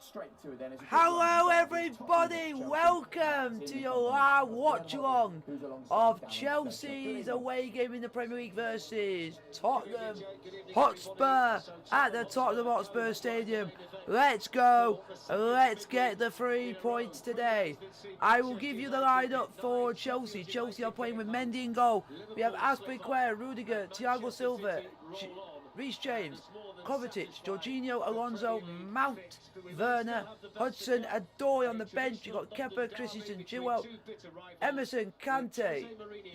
straight to it then. Hello everybody, welcome to your live watch along of Chelsea's away game in the Premier League versus Tottenham Hotspur at the Tottenham Hotspur Stadium. Let's go, let's get the 3 points today. I will give you the lineup for Chelsea. Chelsea are playing with Mendy in goal. We have Aspilicueta, Rudiger, Thiago Silva, Reece James, Kovacic, Jorginho, Alonso, Mount, Werner, Hudson, Adore on the bench. You've got Kepa, Christensen, Chilwell, Emerson, Kante,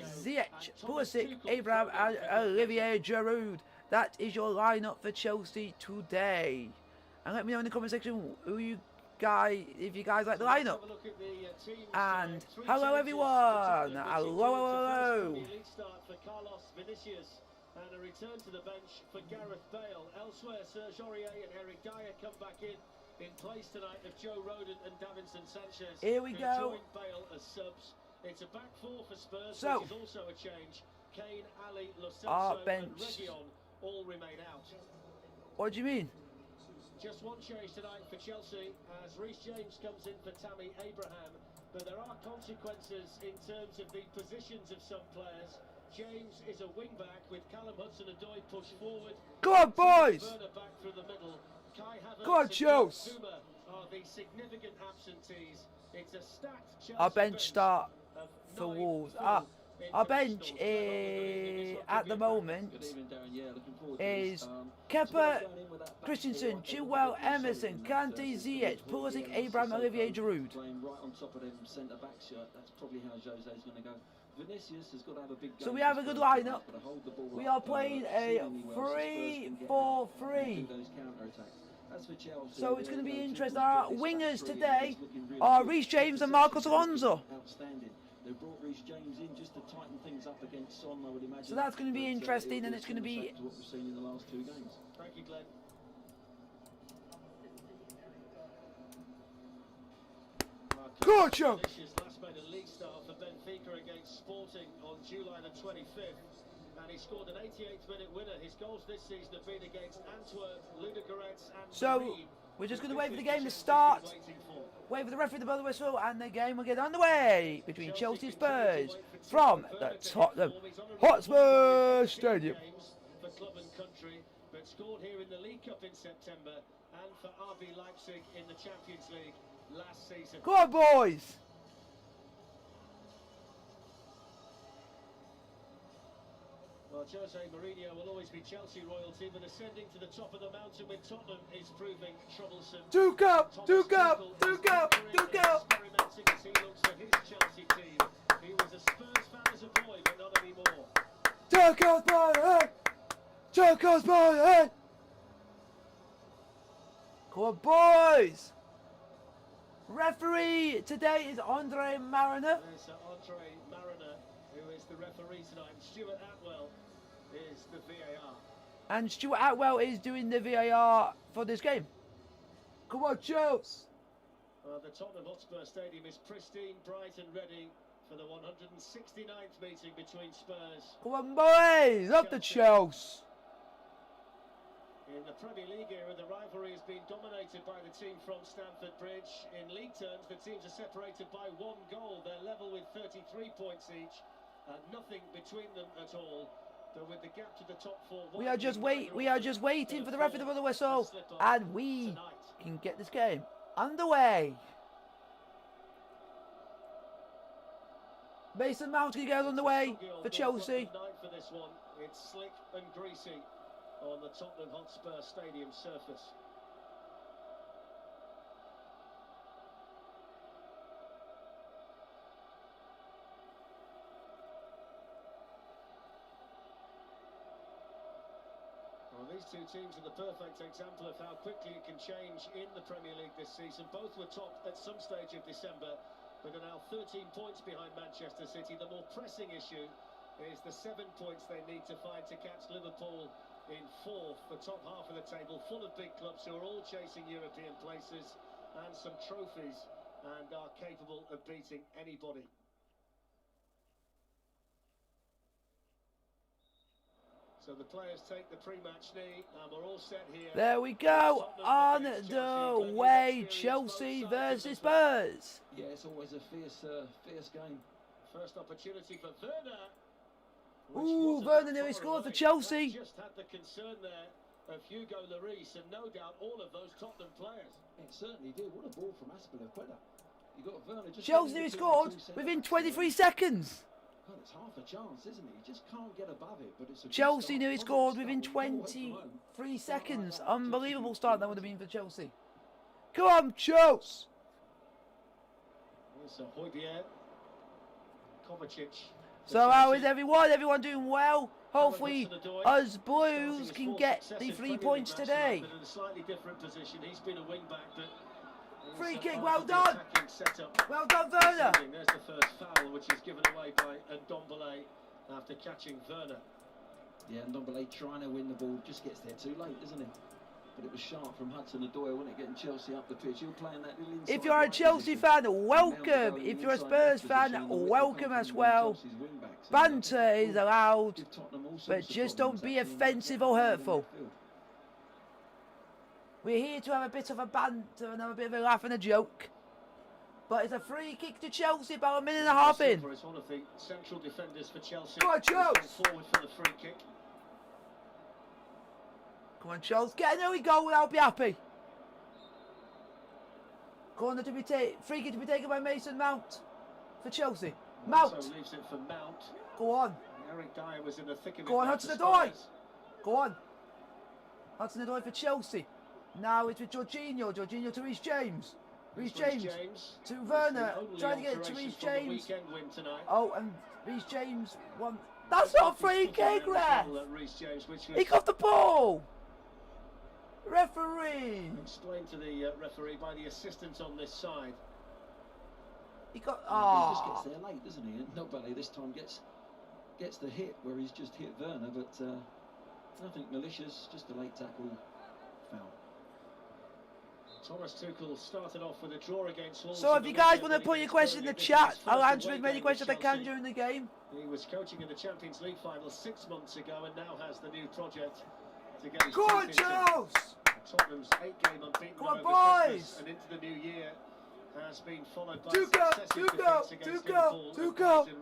Ziyech, Pulisic, Abraham and Olivier Giroud. That is your lineup for Chelsea today. And let me know in the comment section who you guys, if you guys like the lineup. And hello everyone. Hello. And a return to the bench for Gareth Bale. Elsewhere, Serge Aurier and Eric Dyer come back in place tonight of Joe Rodon and Davinson Sanchez. Here we go. Join Bale as subs. It's a back four for Spurs, so, which is also a change. Kane, Ali, Lo our Celso bench. and Reguilon all remain out. What do you mean? Just one change tonight for Chelsea as Reece James comes in for Tammy Abraham. But there are consequences in terms of the positions of some players. James is a wing-back with Callum Hudson-Odoi pushed forward. Go on, boys! Back through the middle. Kai Havertz go on, Chelsea! Are the significant absentees. It's a stacked Chelsea our bench start for Wolves. Our bench is, at the moment is Kepa, Christensen, Chilwell, Emerson, Kante, Ziyech, Pulisic, Abraham, Olivier Giroud. So we have a good lineup. We are playing a 3-4-3. So it's going to be interesting. Our wingers today are Reece James and Marcos Alonso. They brought Reece James in just to tighten things up against Son, I would imagine. So that's going to be interesting, and it's going to be what we've seen in the last 2 games. Thank you, Glenn. Gotcha! Last made a league start for Benfica against Sporting on July the 25th. And he scored an 88th minute winner. His goals this season have been against Antwerp, Ludogorets and so we're just going to wait for the game to start. Wait for the referee to blow the whistle, and the game will get underway between Chelsea and Spurs from the Tottenham Hotspur Stadium. For club and country, but scored here in the League Cup in September and for RB Leipzig in the Champions League last season. Go on, boys! Well, Jose Mourinho will always be Chelsea royalty, but ascending to the top of the mountain with Tottenham is proving troublesome. Duke up! Duke up! Duke up! Duke up! Experimenting as he looks at his Chelsea team. He was a Spurs fan as a boy, but not anymore. Duke up, boy! Duke up, boy! Come on, boys! Referee today is Andre Mariner. There's Andre Mariner, who is the referee tonight. Stuart Atwell is the VAR. And Stuart Atwell is doing the VAR for this game. Come on, Chelsea! The Tottenham Hotspur Stadium is pristine, bright and ready for the 169th meeting between Spurs. Come on, boys! Up the Chelsea! In the Premier League era, the rivalry has been dominated by the team from Stamford Bridge. In league terms, the teams are separated by 1 goal. They're level with 33 points each, and nothing between them at all. But with the gap to the top 4, we are just waiting for the referee to blow the whistle, and we can get this game underway. Mason Mount can get underway for Chelsea. For this one, it's slick and greasy on the Tottenham Hotspur Stadium surface. Well, these two teams are the perfect example of how quickly it can change in the Premier League this season. Both were topped at some stage of December, but are now 13 points behind Manchester City. The more pressing issue is the 7 points they need to find to catch Liverpool in 4th, the top half of the table, full of big clubs who are all chasing European places and some trophies and are capable of beating anybody. So the players take the pre-match knee, and we're all set here. There we go, on the way, Chelsea versus Spurs. Yeah, it's always a fierce game. First opportunity for Werner. Ooh, Werner nearly scored for Chelsea. Just had the concern there of Hugo Lloris, and no doubt all of those Tottenham players. It certainly did. What a ball from Aspilicueta. You got Werner just. Chelsea nearly scored within 23 seconds. Well, it's half a chance, isn't it? You just can't get above it, but it's a Chelsea nearly scored within 23 seconds. Unbelievable start that would have been for Chelsea. Come on, Chelsea! Here's Højbjerg, Kovacic. So how is everyone? Everyone doing well? Hopefully us Blues can get the 3 points today. In a slightly different position. He's been a wing back, but free kick, well done! Well done, Werner! There's the first foul, which is given away by Ndombele after catching Werner. Yeah, Ndombele trying to win the ball, just gets there too late, doesn't he? But it was sharp from Hudson-Odoi, wasn't it, getting Chelsea up the pitch. He was playing that little inside. If you're a Chelsea fan, welcome. If you're a Spurs fan, welcome as well. Banter is allowed, but just don't be offensive or hurtful. We're here to have a bit of a banter and have a bit of a laugh and a joke. But it's a free kick to Chelsea about a minute and a half in. It's one of the central defenders for Chelsea. Come on, Chelsea! Forward for the free kick. Come on, Chelsea. Get an early goal and I'll be happy. Corner to be taken. Free kick to be taken by Mason Mount for Chelsea. Mount. Also leaves it for Mount. Go on. Eric Dyer was in the thick of it. Go on, Hudson-Odoi. Go on. Hudson-Odoi for Chelsea. Now it's with Jorginho. Jorginho to Reece James. Reece James to Werner. Trying to get it to Reece James. Oh, and Reece James won. That's not a free kick, ref. He got the ball. Referee. Explained to the referee by the assistant on this side. He got. He just gets there late, doesn't he? And Ndombele this time gets the hit where he's just hit Werner, but nothing malicious, just a late tackle foul. Thomas Tuchel started off with a draw against Wolves. So if you guys want to put your question in the chat, I'll answer as many questions as I can during the game. He was coaching in the Champions League final 6 months ago and now has the new project to get his Go on, Charles! Tottenham's 8-game unbeaten Come on, over boys! Christmas and into the new year has been followed by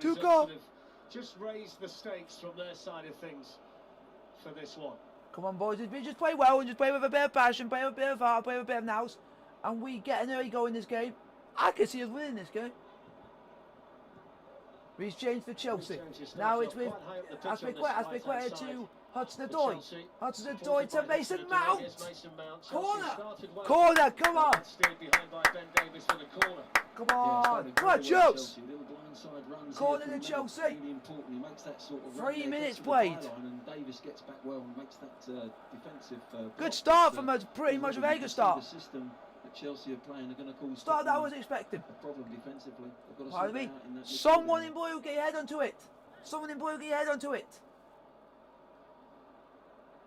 Tuchel. Just raised the stakes from their side of things for this one. Come on, boys. We just play well and just play with a bit of passion, play with a bit of heart, play with a bit of nous, and we get an early goal in this game. I can see us winning this game. Reece James for Chelsea. Now it's with Aspilicueta to Hudson-Odoi. Hudson-Odoi to Mason Mount. Corner, come on. Come on, come on, Chelsea. Corner to Chelsea. 3 minutes played. And Davis gets back well and makes that defensive. Good start from us, pretty much a very good start. The system that Chelsea are playing are going to cause start that I was expecting. A problem defensively. Pardon me. Someone in blue, get your head onto it. Someone in blue, get your head onto it.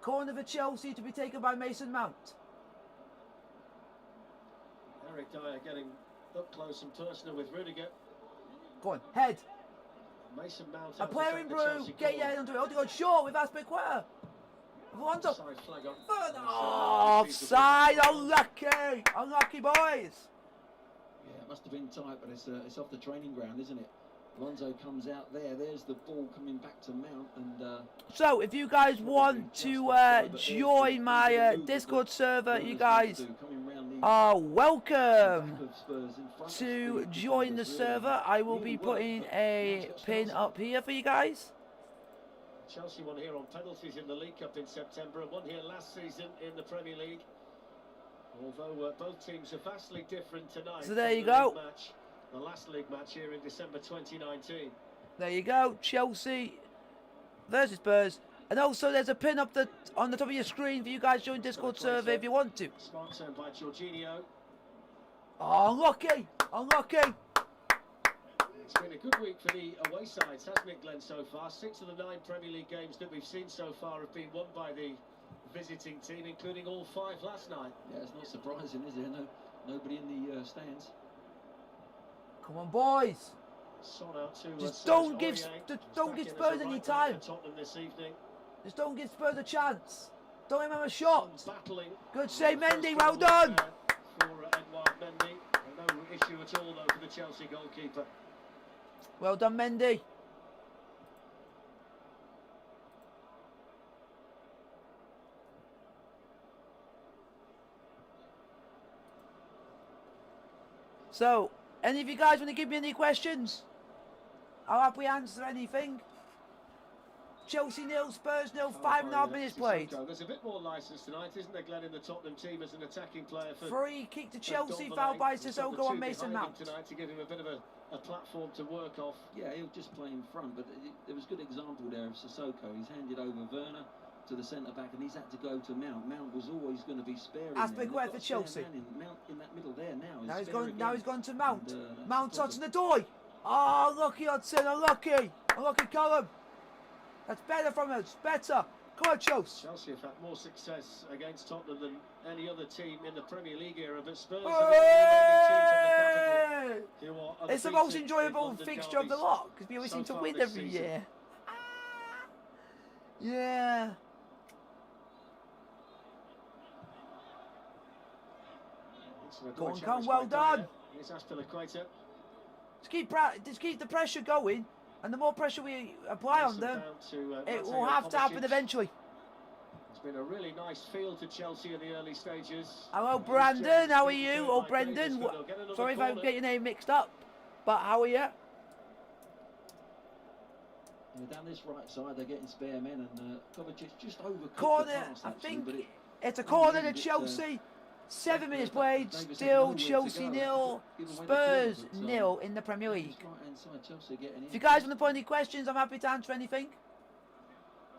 Corner for Chelsea to be taken by Mason Mount. Eric Dyer getting up close and personal with Rudiger. Go on, head. Mason Mount. A player in blue, get your head onto it. Oh, go short with Aspilicueta. Offside flag up. Offside, unlucky. Unlucky, boys. Yeah, it must have been tight, but it's off the training ground, isn't it? Alonso comes out there. There's the ball coming back to Mount, and so if you guys want to join my Discord server, you guys are welcome to join the server. I will be putting a pin up here for you guys. Chelsea won here on penalties in the League Cup in September and won here last season in the Premier League. Although both teams are vastly different tonight. So there you go. The last league match here in December 2019. There you go, Chelsea versus Spurs. And also there's a pin up on the top of your screen for you guys to join Discord server if you want to. Smart turn by Jorginho. Oh, unlucky! Unlucky! It's been a good week for the away sides, hasn't it, Glenn, so far? 6 of the 9 Premier League games that we've seen so far have been won by the visiting team, including all 5 last night. Yeah, it's not surprising, is there? Nobody in the stands. Come on, boys. Son out to just don't give Spurs any time. Tottenham this evening. Just don't give Spurs a chance. Don't give him a shot. Battling. Good save, Mendy. Well done. For Edouard Mendy. No issue at all, though, for the Chelsea goalkeeper. Well done, Mendy. So, any of you guys want to give me any questions? I'll happily answer anything. Chelsea 0, Spurs 0, 5.5 minutes played. There's a bit more licence tonight, isn't there, Glenn, in the Tottenham team as an attacking player? Free kick to Chelsea, foul by Sissoko on Mason Mount. Tonight to give him a bit of a platform to work off. Yeah, he'll just play in front, but there was a good example there of Sissoko. He's handed over Werner to the centre-back and he's had to go to Mount. Mount was always going to be sparing. Aspilicueta for Chelsea. Mount in that middle there now. Now he's gone to Mount. Mount touching the door. Oh, lucky Hudson, unlucky. Unlucky Callum. That's better from us, better. Come on, Chelsea. Chelsea have had more success against Tottenham than any other team in the Premier League era, but Spurs It's the most enjoyable fixture of the lot, because we always seem to win every year. Yeah. Go on, come, well done. It's Aspilicueta. Just keep the pressure going, and the more pressure we apply on them, it will have to happen eventually. It's been a really nice feel to Chelsea in the early stages. Hello, Brandon. How are you? Or Brendan? Sorry if I get your name mixed up, but how are you? Yeah, down this right side, they're getting spare men, and Kovacic just overcooked corner. the pass, actually, I think but it's a corner to Chelsea. 7 minutes played, still Chelsea 0, Spurs 0 in the Premier League. If you guys want to put any questions, I'm happy to answer anything.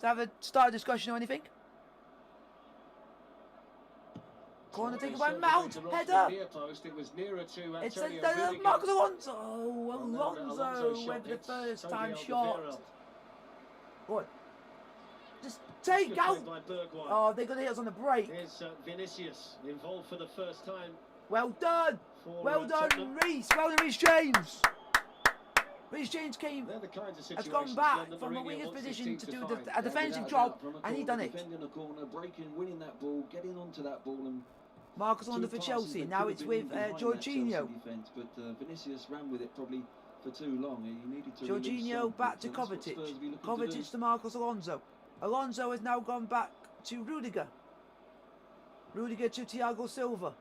To start a discussion or anything. Corner taken by Mount, header. It's a Marcos Alonso. Alonso with the first time shot. What? Just take out. Oh, they're going to hit us on the break. Here's Vinicius involved for the first time. Well done. Well done, Reece. Well done, Reece James. Reece James has gone back from a winger's position to do a defensive job, and he done it. Defending the corner, breaking, winning that ball, getting onto that ball, and Marcos Alonso for Chelsea. Now it's with Jorginho. Defense, but Vinicius ran with it probably for too long. He needed to Jorginho back to Kovacic. Kovacic to Marcos Alonso. Alonso has now gone back to Rudiger. Rudiger to Thiago Silva.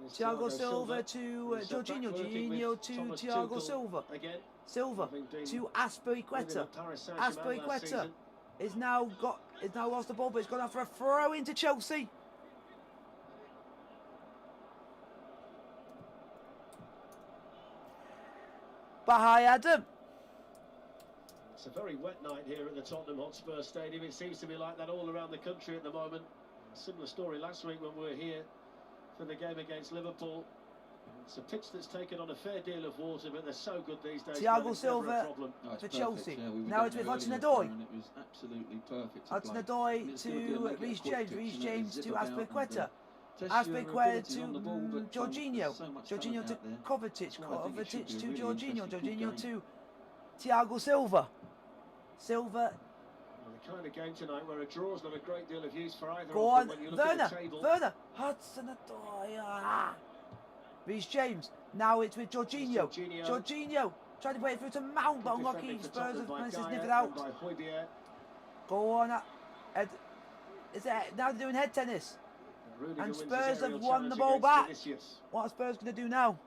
Thiago Silva to Jorginho. Jorginho to Thiago Silva. Silva to Aspilicueta. Aspilicueta is now lost the ball, but it's gone out for a throw into Chelsea. But hi, Adam. It's a very wet night here at the Tottenham Hotspur Stadium. It seems to be like that all around the country at the moment. Similar story last week when we were here for the game against Liverpool. It's a pitch that's taken on a fair deal of water, but they're so good these days. Thiago Silva for Chelsea. Yeah, now it's with Hudson-Odoi. It was absolutely perfect. Hudson-Odoi to Reece James. Reece James to Aspilicueta. Aspilicueta to Jorginho. Jorginho to Kovacic. Kovacic to Jorginho. Jorginho to Thiago Silva. Silva. The kind of game tonight where a draw's not a great deal of use for either. Go on, Werner. Werner. Hudson-Odoi. Reece James. Now it's with Jorginho. Jorginho trying to play it through to Mount, but unlucky. Spurs have managed to sniff it out. Go on. Now they're doing head tennis. And Spurs have won the ball back. What are Spurs going to do now?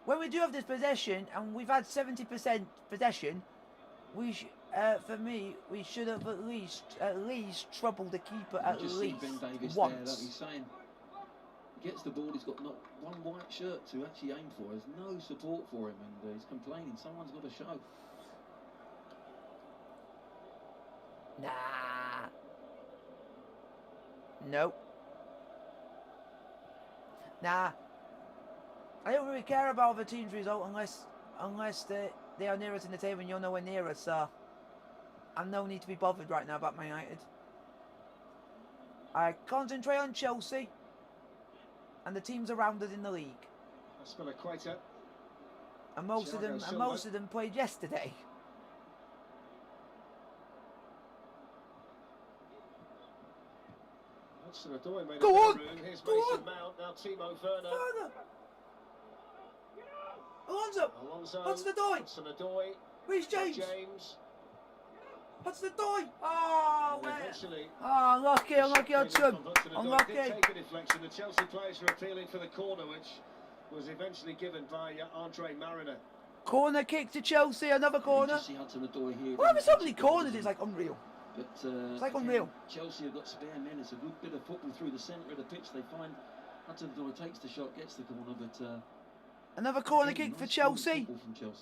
When we do have this possession, and we've had 70% possession, for me, we should have at least troubled the keeper at least once. He's saying he gets the ball, he's got not one white shirt to actually aim for. There's no support for him, and he's complaining. Someone's got to show. Nah. Nope. Nah. I don't really care about the team's result unless they are near us in the table and you're nowhere near us, so I've no need to be bothered right now about Man United. I concentrate on Chelsea and the teams around us in the league. And most of them played yesterday. Go on! Go on! Werner! Alonso! Hudson-Odoi! Reece James! Hudson-Odoi! Oh, unlucky, Hudson. Unlucky. The Chelsea players were appealing for the corner, which was eventually given by Andre Mariner. Corner kick to Chelsea, another corner. Why have so many corners? It's like unreal. But, it's like unreal. Chelsea have got spare men. It's a good bit of football through the centre of the pitch. They find Hudson-Odoi takes the shot, gets the corner, but another corner kick for Chelsea.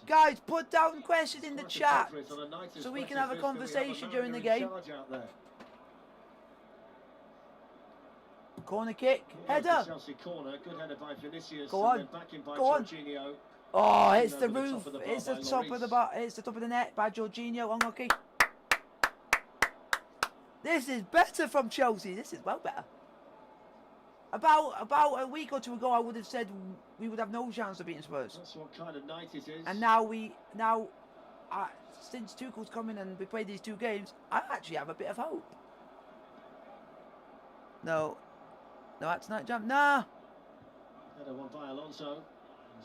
Guys, put down questions in the chat so we can have a conversation during the game. Corner kick, header. Go on, go on. Oh, it's the roof. It's the top of the it's the top of the net by Jorginho. Unlucky. This is better from Chelsea. This is well better. About a week or two ago, I would have said we would have no chance of beating Spurs. That's what kind of night it is. And now, since Tuchel's coming and we played these 2 games, I actually have a bit of hope. No, that's not jump. Nah. Header won by Alonso.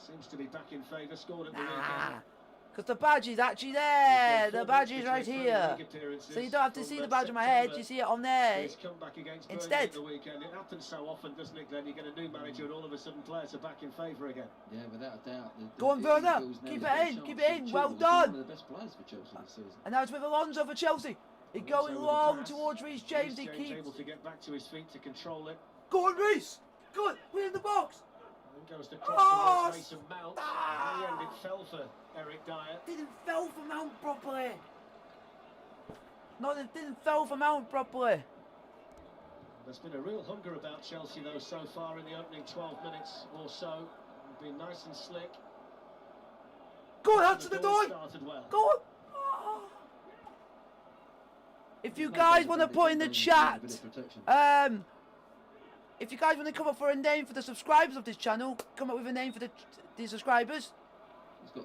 Seems to be back in favour. Scored at the weekend. Because the badge is actually there. The badge is right here. So you don't have to see the badge on my head. You see it on there. Instead. It happens so often, doesn't it, Glenn? You get a new manager and all of a sudden players are back in favour again. Yeah, without a doubt. Go on, Werner. Keep it in. Keep it in. Well done. One of the best players for Chelsea this season. And now it's with Alonso for Chelsea. He's going long towards Reece James. He keeps able to get back to his feet to control it. Go on, Reece. Good. We're in the box. Goes the cross towards Mason Mount. In the end, it fell for Eric Dyer. Didn't fell for Mount properly. No, it didn't fell for Mount properly. There's been a real hunger about Chelsea though so far in the opening 12 minutes or so. Been nice and slick. Go on, Hudson-Odoi. Well. Go on. If you guys want to put in the chat, if you guys want to come up for a name for the subscribers of this channel, come up with a name for the subscribers.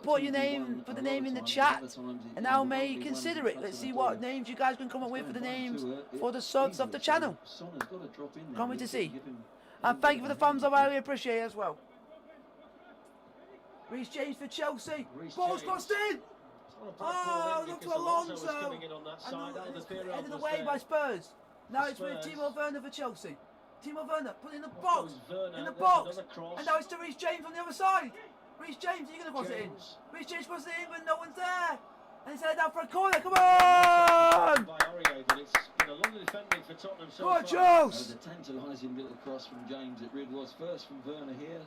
Put your name for the name in the chat, and I may consider it. Let's see what names you guys can come up with for the names for the subs of the channel. Can't wait to see. And thank you for the thumbs up. I really appreciate it as well. Reece James for Chelsea. Ball's crossed in. Oh, look to Alonso. And headed away by Spurs. Now it's with Timo Werner for Chelsea. Timo Werner put in the box, and now it's to Reece James on the other side. Reece James, are you going to cross it in? Reece James crosses it in, but no one's there. And he's headed out for a corner. Come on! Come on, Charles! The tantalising little cross from James. It really was. First from Werner here,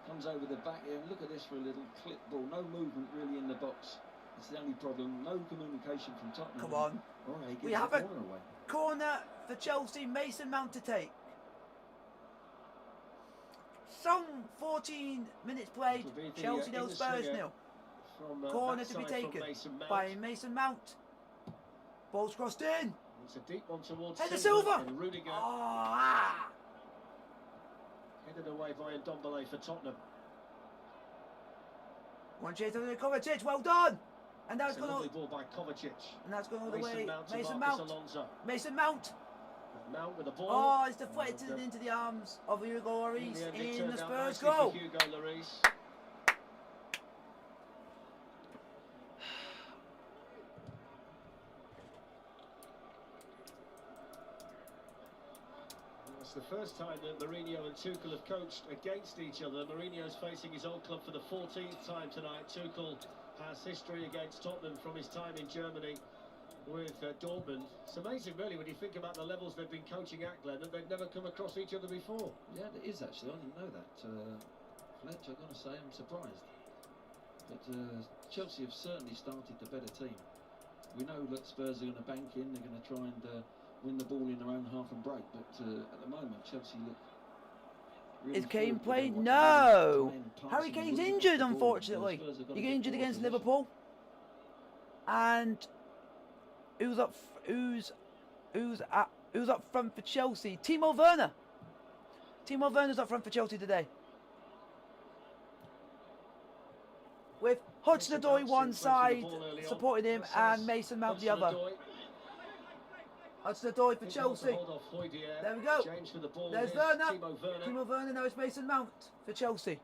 comes over the back here. And look at this for a little clip ball. No movement really in the box. It's the only problem. No communication from Tottenham. Come on. We have a corner for Chelsea. Mason Mount to take. Some 14 minutes played, Chelsea 0, Spurs 0. Corner to be taken by Mason Mount. Ball's crossed in. It's a deep one towards Silva. Headed away by Ndombele for Tottenham. One chase over the Kovacic, well done. And that's gone all ball by Kovacic. And that's gone all the way. Mason Mount. Mason Mount. Mount with the ball. Oh, it's deflected into the arms of Hugo Lloris in the Spurs goal. Hugo Lloris. It's the first time that Mourinho and Tuchel have coached against each other. Mourinho's facing his old club for the 14th time tonight. Tuchel has history against Tottenham from his time in Germany with Dortmund. It's amazing really when you think about the levels they've been coaching at, Glenn, that they've never come across each other before. Yeah, it is actually. I didn't know that. Fletch, I've got to say, I'm surprised. But Chelsea have certainly started the better team. We know that Spurs are going to bank in, they're going to try and win the ball in their own half and break, but at the moment Chelsea look really. Is Kane playing? No! Harry Kane's injured, unfortunately. He got injured against Liverpool. And who's Who's up front for Chelsea? Timo Werner. Timo Werner's up front for Chelsea today. With Hudson-Odoi one side, supporting him, and Mason Mount the other. Hudson-Odoi for Chelsea. There we go. There's Werner. Timo Werner, now it's Mason Mount for Chelsea.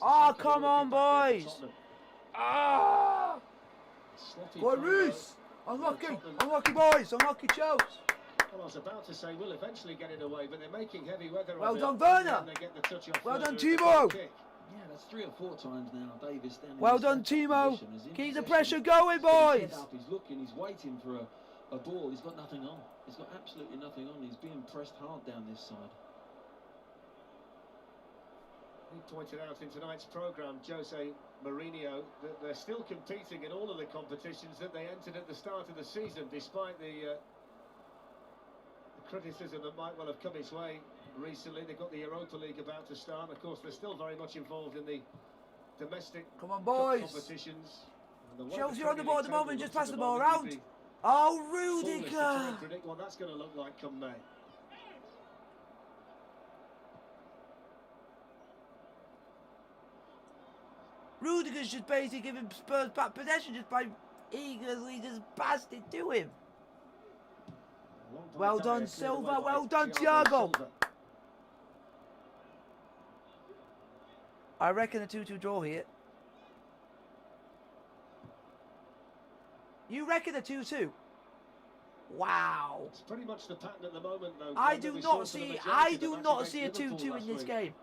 Oh, come on, boys. Ah! Boy, Reese. Unlucky. Unlucky, boys. Unlucky, Chelsea. Well, I was about to say we'll eventually get it away, but they're making heavy weather. Well done, Werner. Well done, Timo. Yeah, that's 3 or 4 times now. Davis standing. Well done, Timo. Keep the pressure going, boys. He's looking. He's waiting for a ball. He's got nothing on. He's got absolutely nothing on. He's being pressed hard down this side. He pointed out in tonight's programme, Jose Mourinho, that they're still competing in all of the competitions that they entered at the start of the season, despite the criticism that might well have come his way recently. They've got the Europa League about to start. Of course, they're still very much involved in the domestic competitions. Chelsea are on the ball at the moment, just pass the ball around. Oh, Rudiger! Predict what that's going to look like come May. Rudiger's just basically giving Spurs back possession just by eagerly just passed it to him. Well done, Silva. Well done, Thiago. I reckon a 2-2 draw here. You reckon a 2-2? Wow. It's pretty much the pattern at the moment, though. I do not see a 2-2 in this game.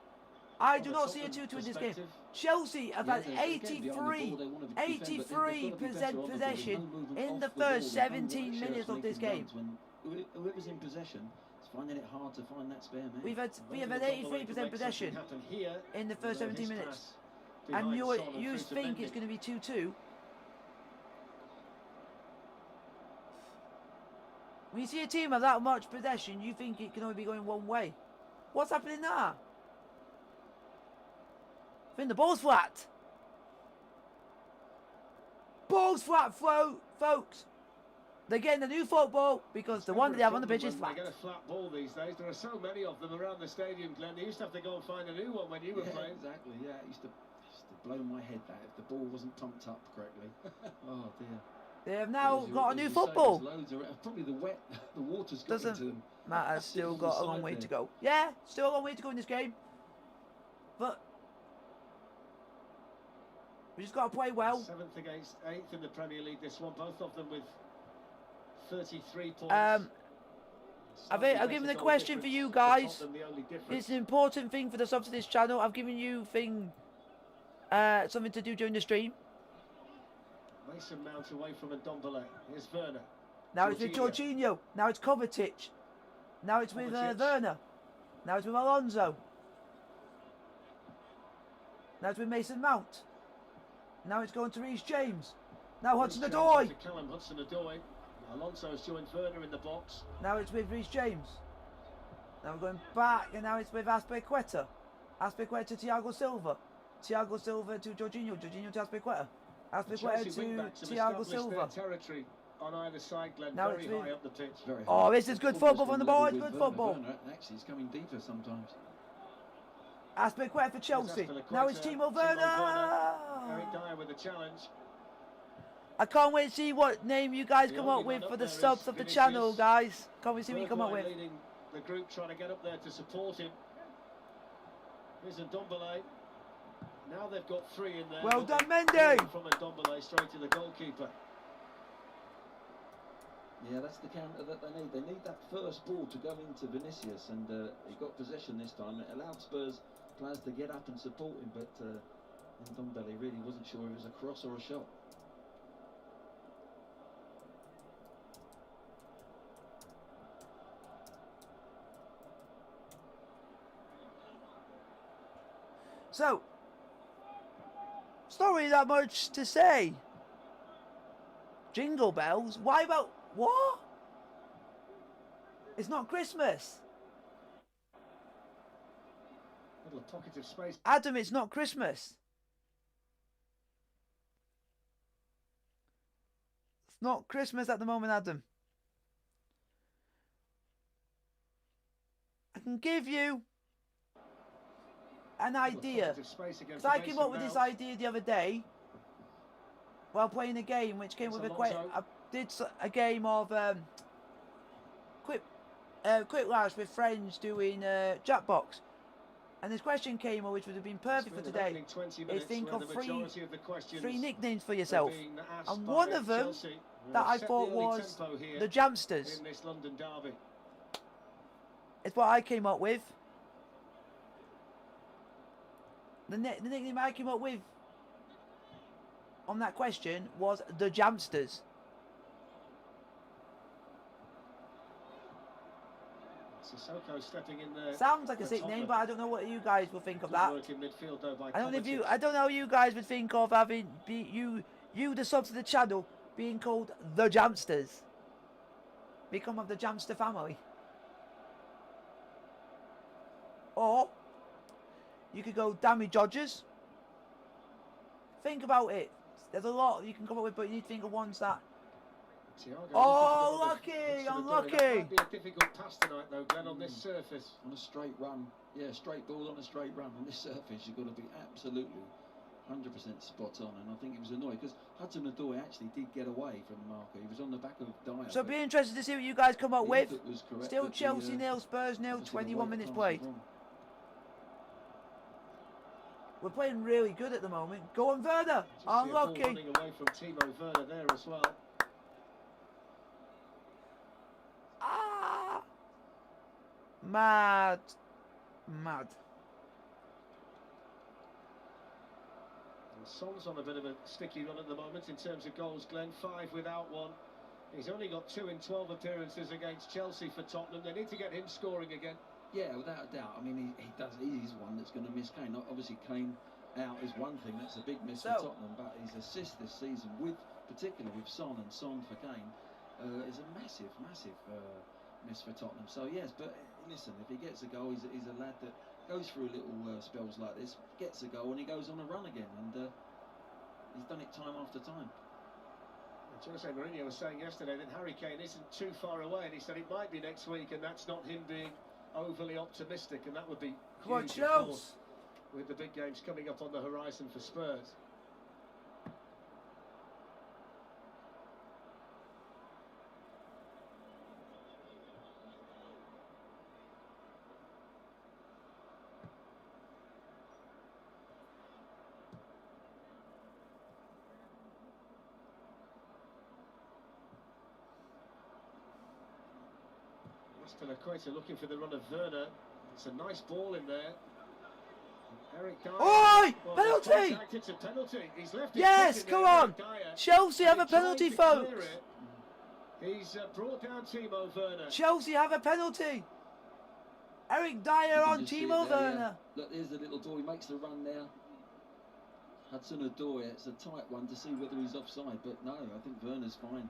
I do not see a 2-2 in this game. Chelsea have had 83% possession in the first 17 minutes of this game. Whoever's in possession is finding it hard to find that spare man. We have had 83% possession in the first 17 minutes. And you think it's going to be 2-2? When you see a team of that much possession, you think it can only be going one way. What's happening there? I think the ball's flat. Ball's flat, folks. They're getting a new football because the one they have on the pitch is flat. They get a flat ball these days. There are so many of them around the stadium, Glenn. They used to have to go and find a new one when you were playing. Exactly, yeah. It used to blow my head that if the ball wasn't pumped up correctly. Oh, dear. They have now got a new football. Probably the water's got into them. Matter, still got a long way to go. Yeah, still a long way to go in this game. But we just got to play well. 7th against 8th in the Premier League, this one. Both of them with 33 points. I've given a question for you guys. It's an important thing for the subs to this channel. I've given you something to do during the stream. Mason Mount away from Ndombele. Here's Werner. Now it's with Jorginho. Now it's Kovacic. Now it's with Werner. Now it's with Alonso. Now it's with Mason Mount. Now it's going to Reece James. Now Hudson-Odoi. Hudson-Odoi. Alonso's joined Werner in the box. Now it's with Reece James. Now we're going back, and now it's with Azpilicueta. Azpilicueta to Thiago Silva. Thiago Silva to Jorginho. Jorginho to Azpilicueta. Azpilicueta to Thiago Silva. Territory on either side, Glenn. Now very high up the pitch. Oh, this is good football from the boys. Good football. Actually, it's coming deeper sometimes. Azpilicueta for Chelsea. Now it's Timo Werner. Eric Dyer with a challenge. I can't wait to see what name you guys come up with for the subs of the channel, guys. Can't wait to see what you come up with. Leading the group, trying to get up there to support him. Here's Ndombele. Now they've got 3 in there. Well done, Mendy. From Ndombele straight to the goalkeeper. Yeah, that's the counter that they need. They need that first ball to go into Vinicius, and he got possession this time. It allowed Spurs players to get up and support him, but Ndombele really wasn't sure if it was a cross or a shot. So, it's not really that much to say. Jingle bells? Why about... What? It's not Christmas. Little pocket of space. Adam, it's not Christmas. It's not Christmas at the moment, Adam. can give you an idea. Because I came up with this idea the other day while playing a game which came with I did a game of quick laughs with friends doing Jackbox. And this question came up which would have been perfect for today. Is think of three nicknames for yourself. And one of them that I thought was the Jamsters. It's what I came up with. The nickname I came up with on that question was the Jamsters. Stepping in there. Sounds like a sick name, but I don't know what you guys will think of that. I don't know you guys would think of having you the subs to the channel being called the Jamsters. Become of the Jamster family. Or you could go Dammy Dodgers. Think about it. There's a lot you can come up with, but you need to think of ones that. Oh, lucky! Unlucky! That might be a difficult pass tonight, though, Glenn, on this surface. On a straight run. Yeah, straight ball on a straight run. On this surface, you've got to be absolutely 100% spot on. And I think it was annoying because Hudson-Odoi actually did get away from the marker. He was on the back of Dyer. So be interested to see what you guys come up with. Still Chelsea 0, Spurs 0, 21 minutes played. We're playing really good at the moment. Go on, Werner. Unlucky. Running away from Timo Werner there as well. Ah! Mad. And Son's on a bit of a sticky run at the moment in terms of goals, Glenn. 5 without one. He's only got 2 in 12 appearances against Chelsea for Tottenham. They need to get him scoring again. Yeah, without a doubt. I mean, he's one that's going to miss Kane. Obviously, Kane out is one thing. That's a big miss for Tottenham. But his assist this season, particularly with Son and Son for Kane, is a massive miss for Tottenham. So, yes, but listen, if he gets a goal, he's a lad that goes through little spells like this, gets a goal, and he goes on a run again. And he's done it time after time. Jose Mourinho was saying yesterday that Harry Kane isn't too far away, and he said it might be next week, and that's not him being overly optimistic, and that would be huge, of course, with the big games coming up on the horizon for Spurs. Equator looking for the run of Werner. It's a nice ball in there. Eric Dyer. Oi! Penalty! It's a penalty. He's left. Yes, come on. Chelsea have a penalty, folks. He's brought down Timo Werner. Chelsea have a penalty. Eric Dyer on Timo Werner. Yeah. Look, there's the little ball. He makes the run there. Hudson-Odoi. It's a tight one to see whether he's offside, but no, I think Werner's fine.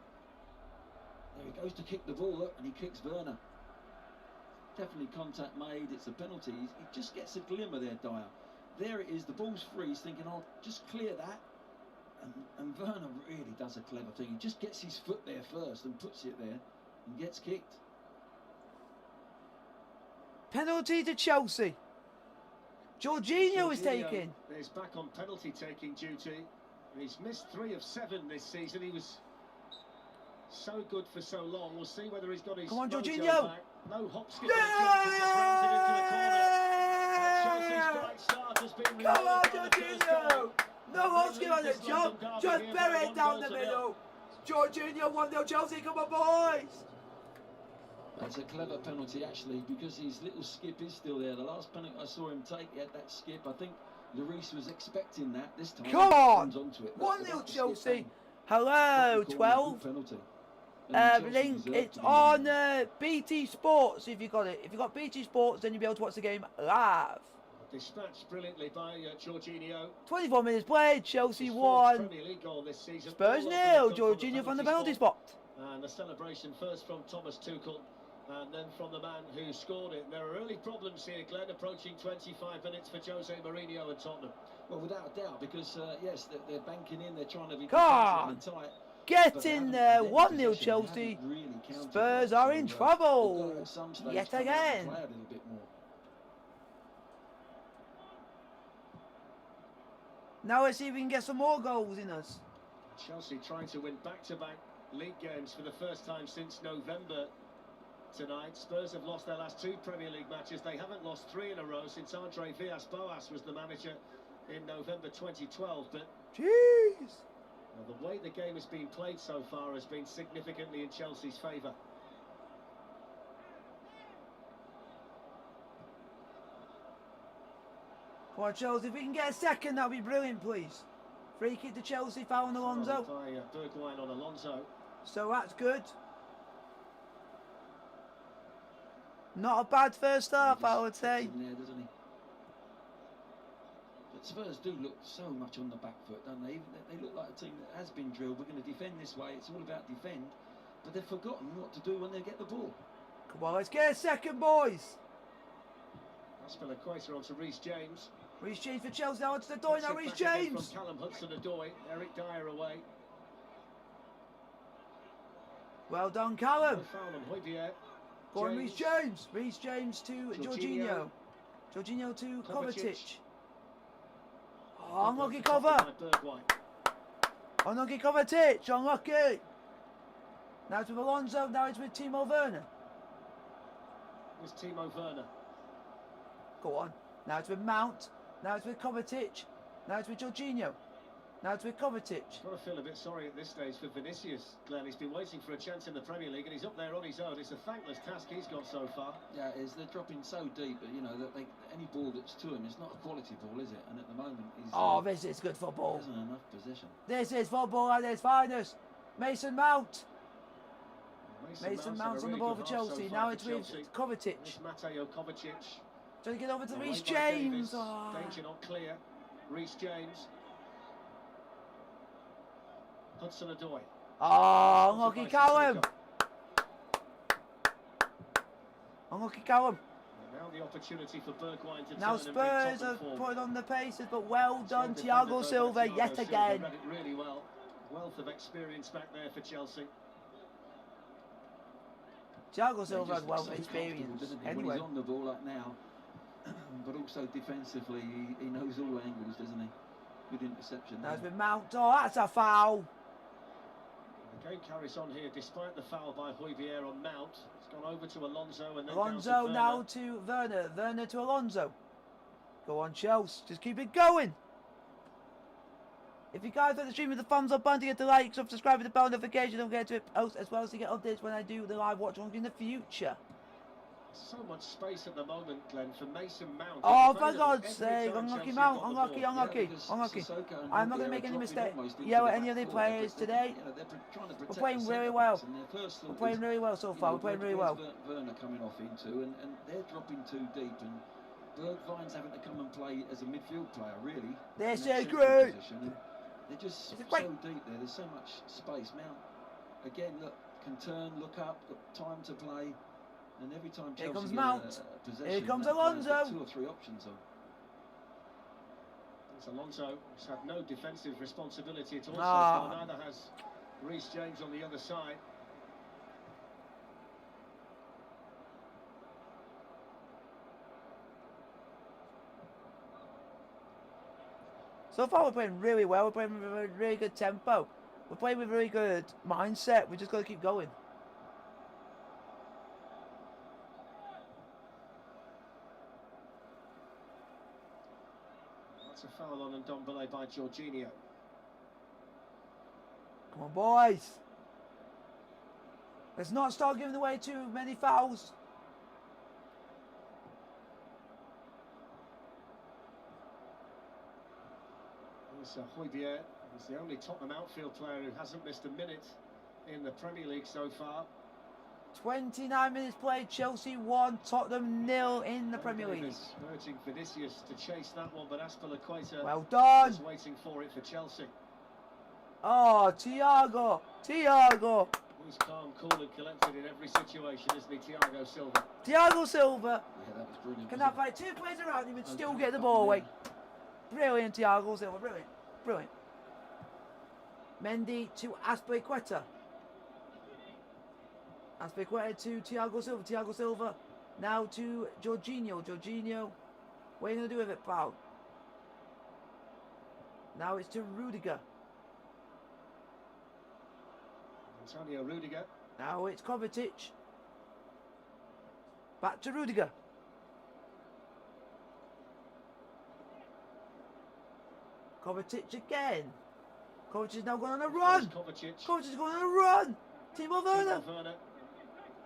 There he goes to kick the ball, look, and he kicks Werner. Definitely contact made, it's a penalty. He just gets a glimmer there, Dyer. There it is, the ball's free, he's thinking, I'll just clear that. And Werner really does a clever thing. He just gets his foot there first and puts it there and gets kicked. Penalty to Chelsea. Jorginho is taking. He's back on penalty taking duty. He's missed 3 of 7 this season. He was so good for so long. We'll see whether he's got his. Come on, Jorginho. Back. No hop skip. Yeah! Chelsea's great start has been. Come on, Jorginho. No hop skip on the jump. Just bury it down the middle. Jorginho 1-0 Chelsea. Come on, boys. That's a clever penalty, actually, because his little skip is still there. The last penalty I saw him take, he had that skip. I think Lloris was expecting that this time. Come on. 1-0 Chelsea. Hello, 12. Penalty. Link, it's on BT Sports if you got it. If you got BT Sports, then you'll be able to watch the game live. Dispatched brilliantly by Jorginho. 24 minutes played, Chelsea 1. Spurs 0, Jorginho from the penalty spot. And the celebration first from Thomas Tuchel, and then from the man who scored it. There are early problems here, Glenn, approaching 25 minutes for Jose Mourinho and Tottenham. Well, without a doubt, because, yes, they're banking in, they're trying to be tight. Get in there, 1-0 Chelsea. Spurs are in trouble yet again. Now let's see if we can get some more goals in us. Chelsea trying to win back-to-back league games for the first time since November tonight. Spurs have lost their last 2 Premier League matches. They haven't lost 3 in a row since Andre Villas-Boas was the manager in November 2012. But jeez, well, the way the game has been played so far has been significantly in Chelsea's favour. Come on, Chelsea, if we can get a second, that'll be brilliant, please. Free kick to Chelsea, foul on Alonso. By Bergwijn on Alonso. So that's good. Not a bad first half, I would say. There, doesn't he? But Spurs do look so much on the back foot, don't they? They look like a team that has been drilled. We're going to defend this way. It's all about defend. But they've forgotten what to do when they get the ball. Come on, let's get a second, boys. Aspilicueta onto Reece James. Reece James for Chelsea, now onto the door now, Reece James. From Callum Hudson-Odoi, Eric Dyer away. Well done, Callum. No foul on Højbjerg. Go on, Reece James. Reece James to Jorginho. Jorginho to Kovacic. Oh, unlucky cover. Unlucky Kovacic, unlucky. Now it's with Alonso, now it's with Timo Werner. It's Timo Werner. Go on. Now it's with Mount. Now it's with Kovacic. Now it's with Jorginho. Now it's with Kovacic. I've got to feel a bit sorry at this stage for Vinicius, Glenn. He's been waiting for a chance in the Premier League and he's up there on his own. It's a thankless task he's got so far. Yeah, it is. They're dropping so deep, you know, that any ball that's to him is not a quality ball, is it? And at the moment, he's... this is good football. There isn't enough position. This is football at its finest. Mason Mount. Mason Mount's on the ball for Chelsea. Now it's with Kovacic. Mateo Kovacic. Trying to get over to Reece James. Oh. Danger not clear. Reece James. Hudson-Odoi. Oh, unlucky Callum. Unlucky Callum. Now the opportunity for Bergwijn to now Spurs are putting on the paces, but well done, Thiago Silva yet again. Read it really well. Wealth of experience back there for Chelsea. Thiago Silva has wealth of experience. Anyway. He's on the ball like now, but also defensively, he knows all angles, doesn't he? Good interception. That's with Mount. Oh, that's a foul. The game carries on here despite the foul by Højbjerg on Mount. It's gone over to Alonso and then Alonso now to Werner. Werner to Alonso. Go on, Chelsea. Just keep it going. If you guys like the stream with the thumbs up button to get the like, subscribe with the bell notification, don't forget to post as well as to get updates when I do the live watch along in the future. So much space at the moment, Glenn, for Mason Mount. Oh, for God's sake, unlucky Mount, unlucky. I'm not going to make any mistake. Yeah, with any of the players today. We're playing really well. We're playing really well so far. We're playing really well. Werner coming off into, and they're dropping too deep, and Bergwijn's having to come and play as a midfield player, really. This is great. They're just so deep there. There's so much space. Mount, again, look, can turn, look up, got time to play. And every time Chelsea here comes Mount. Possession, here comes Alonso. 2 or 3 options on. It's Alonso, who's had no defensive responsibility at all so far. Neither has Reece James on the other side. So far we're playing really well. We're playing with a really good tempo. We're playing with a really good mindset. We just got to keep going. That's a foul on Ndombele by Jorginho. Come on, boys. Let's not start giving away too many fouls. It's Højbjerg. He's the only Tottenham outfield player who hasn't missed a minute in the Premier League so far. 29 minutes played, Chelsea 1, Tottenham 0 in the Premier League. Urging Vinicius to chase that one, but Aspilicueta well done. is waiting for it for Chelsea. Oh, Thiago. He's calm, cool and collected in every situation, isn't he, Thiago Silva? Thiago Silva. Yeah, that was brilliant. Can have like 2 players around him and still get the ball away. Brilliant, Thiago Silva, brilliant. Mendy to Azpilicueta. Azpilicueta to Thiago Silva. Thiago Silva now to Jorginho. Jorginho, what are you going to do with it, pal? Now it's to Rudiger. Antonio Rudiger. Now it's Kovacic. Back to Rudiger. Kovacic again. Kovacic is now going on a run. Kovacic is going on a run. Timo Werner.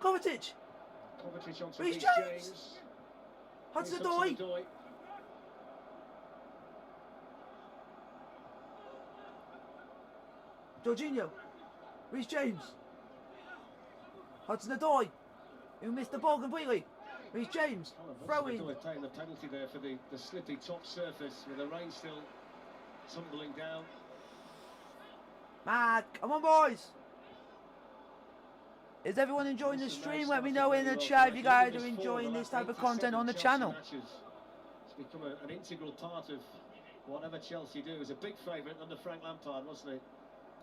Kovacic. Kovacic onto Reece Reece James. James. Hudson-Odoi. Jorginho. Reece James. Hudson-Odoi, who missed the ball completely. Reece James, throwing. Taking the penalty there for the slippy top surface with the rain still tumbling down. Mad, come on boys. Is everyone enjoying the stream? Let me know in the chat if you guys are enjoying this type of content on the channel. It's become an integral part of whatever Chelsea do. He was a big favourite under Frank Lampard, wasn't he?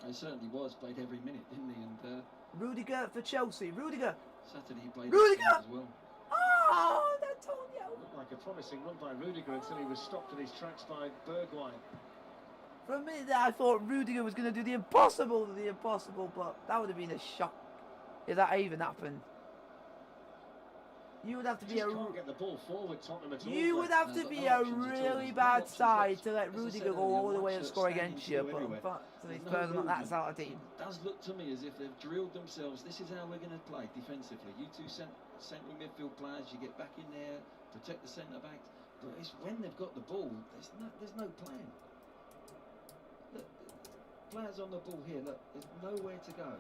He certainly was. Played every minute, didn't he? And Rudiger for Chelsea. Rudiger. Saturday he played Rudiger as well. Oh, Antonio. Looked like a promising run by Rudiger until he was stopped in his tracks by Bergwijn. For a minute there, I thought Rudiger was going to do the impossible, but that would have been a shock if that even happened. You would have to be can't get the ball forward, Tottenham at all. You would have to be a really bad side to let Rudiger go all the way and score against you. But unfortunately, Spurs are not that sort of team. It does look to me as if they've drilled themselves. This is how we're going to play defensively. You two central midfield players, you get back in there, protect the centre backs. But it's when they've got the ball, there's no plan. Look, players on the ball here. Look, there's nowhere to go.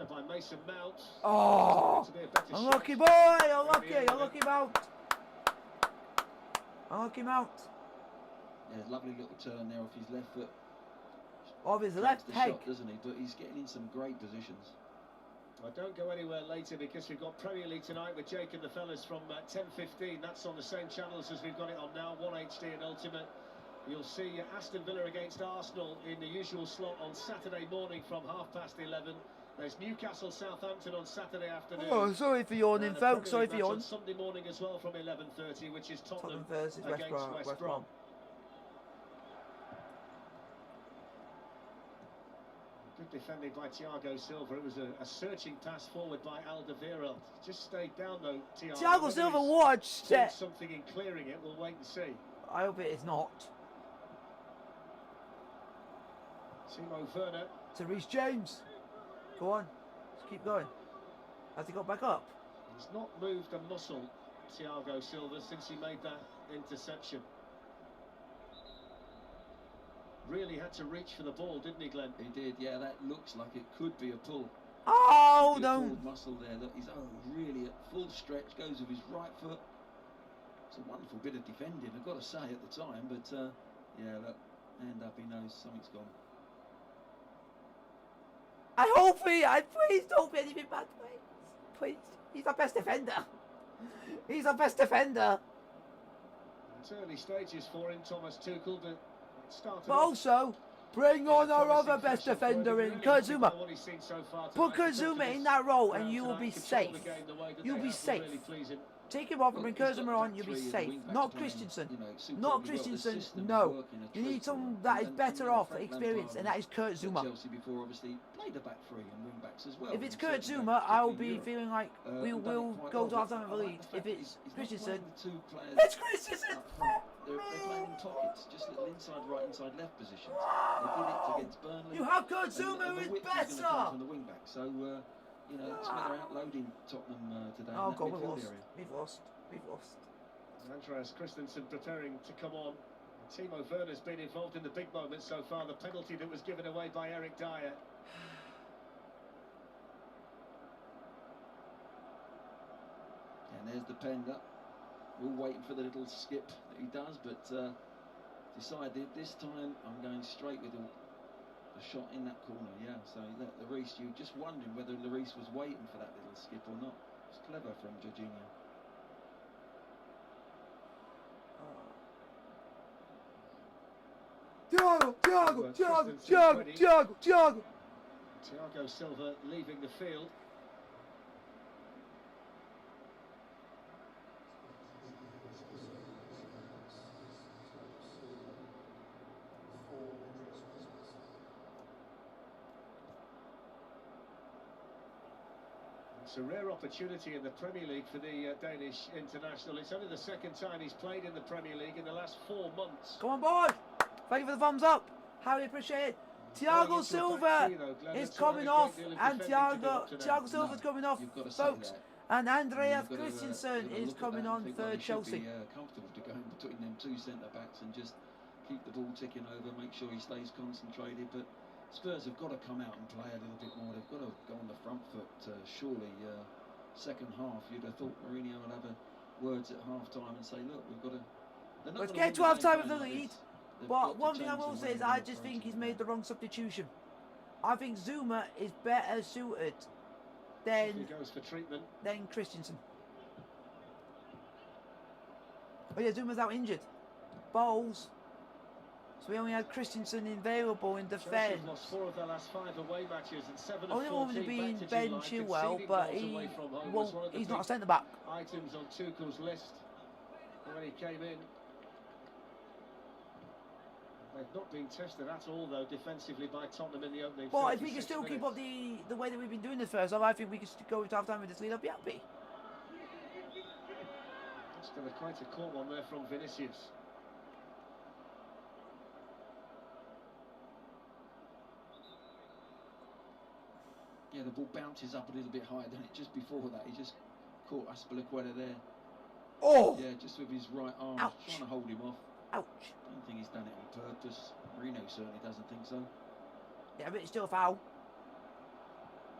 By Mason Mount. Oh, unlucky boy, unlucky Mount. Unlucky Mount. Yeah, lovely little turn there off his left foot. Off his left peg, doesn't he? But he's getting in some great positions. I don't go anywhere later because we've got Premier League tonight with Jake and the fellas from 10:15. That's on the same channels as we've got it on now, 1HD and Ultimate. You'll see Aston Villa against Arsenal in the usual slot on Saturday morning from 11:30. There's Newcastle Southampton on Saturday afternoon. Oh, sorry for yawning, folks. Sorry for yawning. On Sunday morning as well from 11:30, which is Tottenham versus against West Brom. Good defending by Thiago Silva. It was a searching pass forward by Alderweireld. Just stayed down though. Thiago Silva, what a step! Something in clearing it. We'll wait and see. I hope it is not. Timo Werner. To Reece James. Go on, let's keep going. Has he got back up? He's not moved a muscle, Thiago Silva, since he made that interception. Really had to reach for the ball, didn't he, Glenn? He did, yeah. That looks like it could be a pull. Oh, no! Muscle there. Look, he's really at full stretch. Goes with his right foot. It's a wonderful bit of defending, I've got to say at the time. But yeah, look, hand up, he knows something's gone. Please don't be anything bad, please. He's our best defender. He's our best defender. It's early stages for him, Thomas Tuchel, but it started. But also, bring on our other best defender in Kurt Zouma. Put Kurt Zouma in that role and you will be safe. You'll be safe. Take him off and bring Kurt Zouma on, you'll be safe. Not Christensen. Not Christensen, no. You need someone that is better off, experienced, and that is Kurt Zouma. If it's Kurt Zouma, I'll be feeling like we will go to half-time of the lead. If it's Christensen, it's Christensen! They're playing in pockets, just little inside right, inside left positions. They did it against Burnley. You have Kurt Zouma, who is better! From the wing back, so you know, it's whether outloading Tottenham today. Oh God, we've lost. Andreas Christensen preparing to come on. Timo Werner's been involved in the big moments so far. The penalty that was given away by Eric Dyer. And there's the Pender. We're all waiting for the little skip that he does, but decided this time I'm going straight with a shot in that corner, yeah. So look, Lloris, you're just wondering whether Lloris was waiting for that little skip or not. It's clever from Jorginho. Thiago. Thiago Silva leaving the field. It's a rare opportunity in the Premier League for the Danish international. It's only the second time he's played in the Premier League in the last 4 months. Come on, boy. Thank you for the thumbs up. Highly appreciate it. Thiago Silva is coming off, and Thiago Silva's coming off, folks. And Andreas Christensen is coming on for Chelsea. Comfortable to go in between them two centre backs and just keep the ball ticking over, make sure he stays concentrated. But Spurs have got to come out and play a little bit more. They've got to go on the front foot. Surely, second half, you'd have thought Mourinho would have words at half time and say, look, we've got to. Let's get to half time with the lead. But one thing I will say is I just think he's made the wrong substitution. I think Zuma is better suited than Christensen. Oh yeah, Zuma's out injured. Bowles. So we only had Christensen available in defence. Lost 4 of their last 5 away matches and 7 only one to be in Ben Chilwell, but he's not a centre back. Items on Tuchel's list when he came in. They've not been tested at all, though, defensively by Tottenham in the opening. Well, if we can still keep up the way that we've been doing this first half, I think we can go into half time with this lead. I'll be happy. Still quite a cool one there from Vinicius. Yeah, the ball bounces up a little bit higher than it just before that. He just caught Aspilicueta there. Oh! Yeah, just with his right arm, Ouch. trying to hold him off. Ouch. I don't think he's done it on purpose. Mourinho certainly doesn't think so. Yeah, but it's still a foul.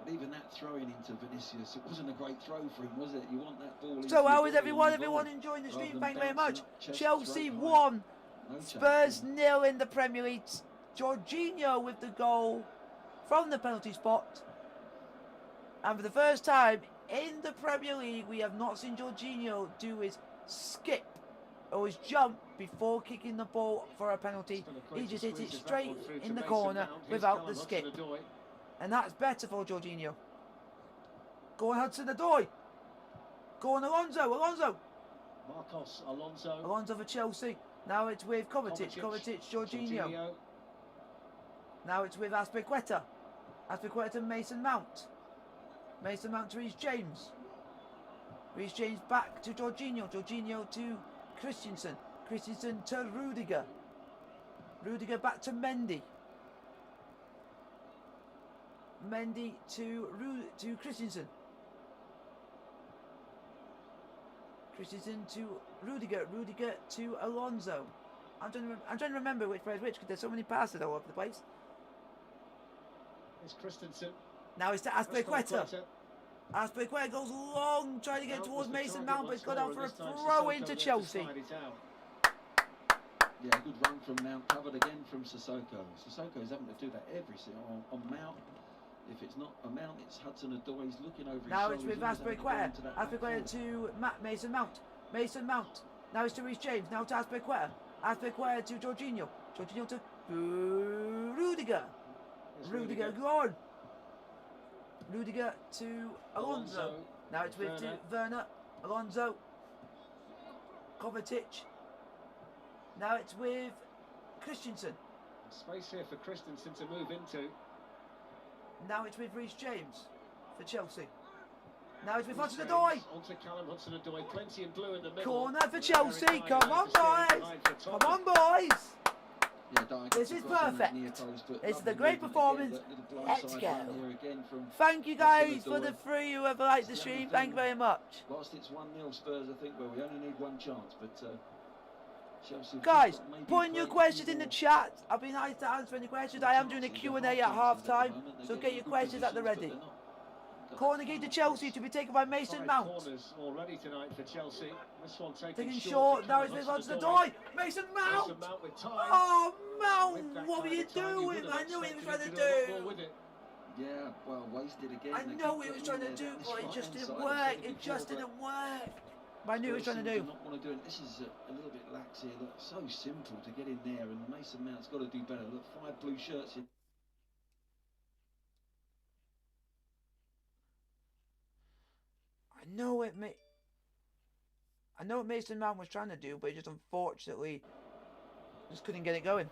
But even that throwing into Vinicius, it wasn't a great throw for him, was it? You want that ball. So how is everyone? Everyone enjoying the stream? Thank you very much. Chelsea 1, Spurs 0 in the Premier League. Jorginho with the goal from the penalty spot. And for the first time in the Premier League, we have not seen Jorginho do his skip or his jump before kicking the ball for a penalty. He just hit it straight in the corner without the skip. And that's better for Jorginho. Go on, Hudson-Odoi. Go on, Alonso. Marcos Alonso. Alonso for Chelsea. Now it's with Kovacic. Kovacic, Jorginho. Now it's with Aspilicueta. Aspilicueta, Mason Mount. Mason Mount to Reece James. Reece James back to Jorginho. Jorginho to Christensen. Christensen to Rudiger. Rudiger back to Mendy. Mendy to Christensen. Christensen to Rudiger. Rudiger to Alonso. I'm trying to remember which player is which because there's so many passes all over the place. It's Christensen. Now it's to Aspilicueta. Aspilicueta goes long, trying to get towards Mason Mount, but it's gone out for a throw into Chelsea. Yeah, good run from Mount, covered again from Sissoko. Sissoko is having to do that every single on Mount. If it's not a Mount, it's Hudson-Odoi. He's looking over his now shoulders. It's with Aspilicueta. Aspilicueta to Mason Mount. Mason Mount. Now it's to Reece James. Now to Aspilicueta. Aspilicueta to Jorginho. Jorginho to Rudiger. Rudiger gone. Rudiger to Alonso. Now it's with Werner. Alonso. Kovacic. Now it's with Christensen. Space here for Christensen to move into. Now it's with Reece James for Chelsea. Now it's with Hudson-Odoi. Onto Callum Hudson-Odoi, plenty in blue in the middle. Corner for Chelsea. Come on, boys. Come on, boys. Yeah, this is perfect. This is a great performance. Let's go. Thank you guys for the free whoever liked the stream. Thank you very much. Whilst it's 1-0 Spurs, I think we only need one chance, but Chelsea. Guys, put in your questions in the chat. I'll be nice to answer any questions. I am doing a Q&A at half time, so get your questions at the ready. Corner kick to Chelsea to be taken by Mason 5 Mount. corners already tonight for Chelsea. This one Taking taken short, now to it's Callum on to the Hudson-Odoi. door. Mason Mount! Mason Mount with time. Oh, With Mount, that what were kind you of time, you doing? would have I knew what he was trying expected to him do a lot more do. with it. Yeah, well, wasted again. I They know keep what he was getting trying to in do, there down this but it right-hand just didn't side. I've work. said It before, just but didn't work. But I knew what he was Spurs trying to seem do. not want to do it. This is a little bit lax here. Look, so simple to get in there, and Mason Mount's got to do better. Look, 5 blue shirts in. I know what Mason Mount was trying to do, but he just unfortunately just couldn't get it going.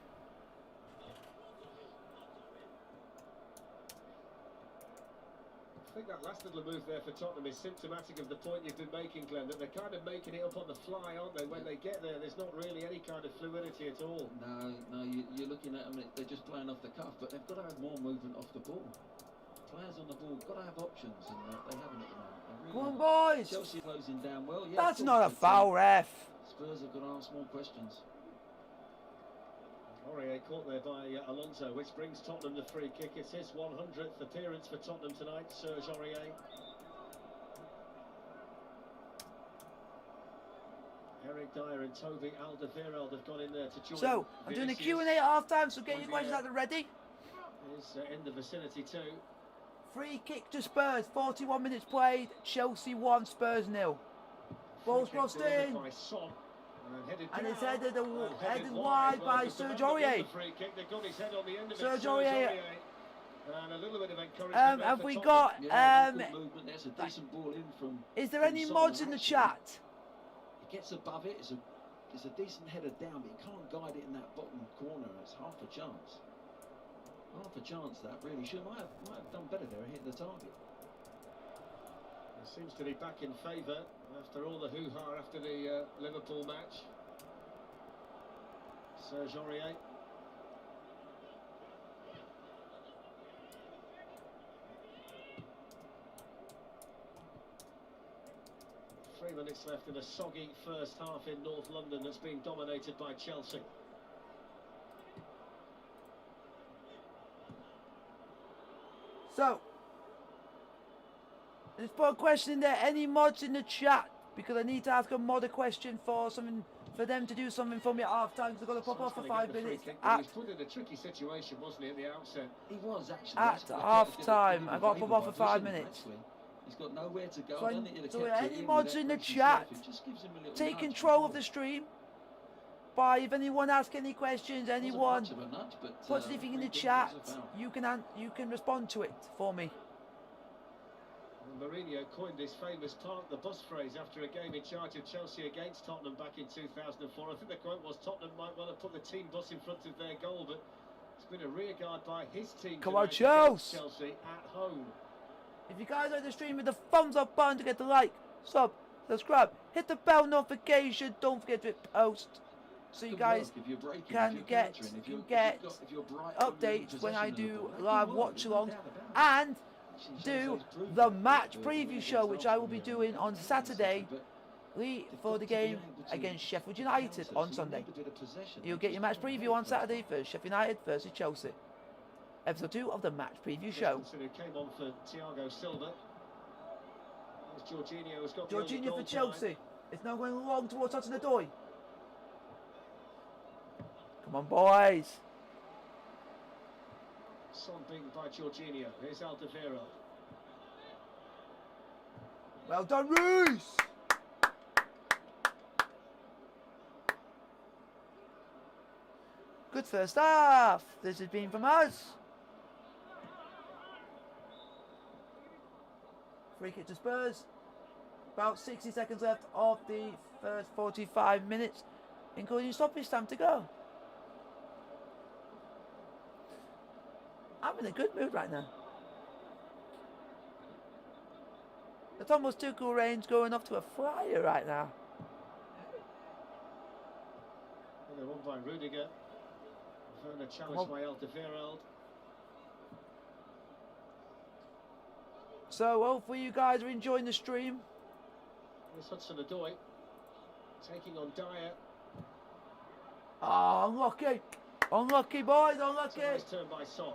I think that last little move there for Tottenham is symptomatic of the point you've been making, Glenn, that they're kind of making it up on the fly, aren't they? When they get there, there's not really any kind of fluidity at all. No, you're looking at them, they're just playing off the cuff, but they've got to have more movement off the ball. Players on the ball got to have options, and they haven't at the moment. Really, Come on, boys! Chelsea closing down well. Yeah, That's of not a course, foul, ref. Spurs have got to ask more questions. Aurier caught there by Alonso, which brings Tottenham the free kick. It's his 100th appearance for Tottenham tonight, Serge Aurier. Eric Dyer and Toby Alderweireld have gone in there to join. So, I'm doing a Vinicius. Q&A at half-time, so get your questions out there ready. Is in the vicinity too. Free kick to Spurs, 41 minutes played, Chelsea 1, Spurs 0. Ball's Free kick crossed delivered in. by Son, And it's headed headed wide Well, by just Serge about to win Aurier. the free kick. They've got his head on the end of Serge it. Aurier. And a little bit of encouragement. Have for we Tottenham. got, Yeah, good movement. There's a decent ball in from. is there from any Son, mods in the actually. chat? It gets above it. It's a decent header down, but you can't guide it in that bottom corner. It's half a chance. Half a chance that really should might have done better there, hit the target. He seems to be back in favour after all the hoo-ha after the Liverpool match. Serge Aurier. Three minutes left in a soggy first half in North London that's been dominated by Chelsea. So, let's put a question in there. Any mods in the chat? Because I need to ask a mod a question for something, for them to do something for me at half time. Because I've got to pop off for 5 minutes. He was put in a tricky situation, wasn't he, at the outset? He was actually. At half time. I got to pop off for 5 minutes. He's got nowhere to go. So I don't think he'd have so kept it any in mods with in that the racing chat, surf. It just gives him a little take nudge control of before. the stream. By if anyone asks any questions, Wasn't anyone much of a nudge, but, puts anything in the free kick chat, was a foul. you can respond to it for me. Mourinho coined this famous park the bus phrase after a game in charge of Chelsea against Tottenham back in 2004. I think the quote was Tottenham might well have put the team bus in front of their goal, but it's been a rearguard by his team. Come on, tonight against Chelsea! Chelsea at home. If you guys like the stream, with the thumbs up button to get the like, sub, subscribe, hit the bell notification, don't forget to hit post, so you Good guys work. If you're breaking, can if you're get countering, if you you're bright and you're in updates when I possession of the do ball, that's live good work, watch there's no alongs doubt about it. and Actually, do Jose's proved the that match with the win preview against show, which I will be Arsenal doing on Man City, Saturday but for the game against Sheffield United on Sunday. You'll get your match preview on Saturday for Sheffield United versus Chelsea. Episode 2 of the match preview show. Christensen, who came on for Thiago Silva. There's Jorginho, who's got the only Jorginho goal for tonight. Chelsea. It's now going long towards Hudson-Odoi. Come on, boys. Son beaten by Jorginho. Here's Alderweireld. Well done, Reece. Good first half. This has been from us. Free kick to Spurs. About 60 seconds left of the first 45 minutes, including stoppage time to go. I'm in a good mood right now. The Thomas Tuchel range going off to a flyer right now. And they're won by Rudiger. Werner challenged by Alderweireld. So hopefully you guys are enjoying the stream. Here's Hudson-Odoi taking on Dyer. Oh, unlucky. Unlucky, boys, It's a unlucky. nice turn by Son.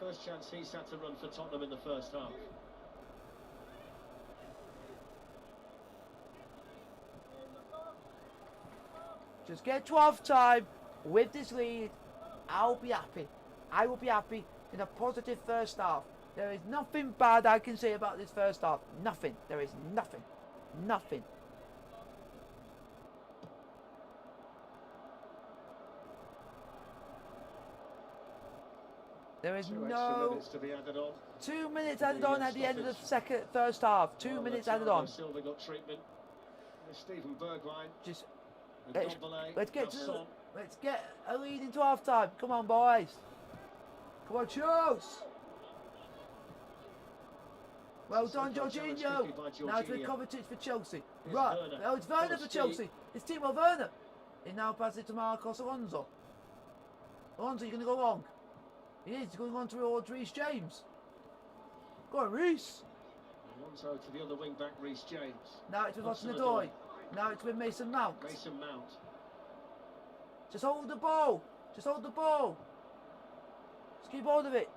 First chance he's had to run for Tottenham in the first half. Just get to half time with this lead. I'll be happy. I will be happy in a positive first half. There is nothing bad I can say about this first half. Nothing. There is nothing. Nothing. There is 2 no extra minutes to be added on. 2 minutes added on at the end of the first half. 2 minutes added on. Silva got treatment. Stephen Bergwijn. Just And let's Dombele, get Son. let's get a lead into half time. Come on, boys. Come on, Chelsea. Well done, Jorginho. Now it's with Kovacic for Chelsea. Right. Oh, it's Werner for Chelsea. It's Timo Werner. He now passes it to Marcos Alonso. Alonso, you're going to go long. He is. He's going on towards Reece James. Go on, Reece. Alonso to the other wing back, Reece James. Now it's with Hudson-Odoi. Now it's with Mason Mount. Mason Mount. Just hold the ball. Just hold the ball. Just keep hold of it.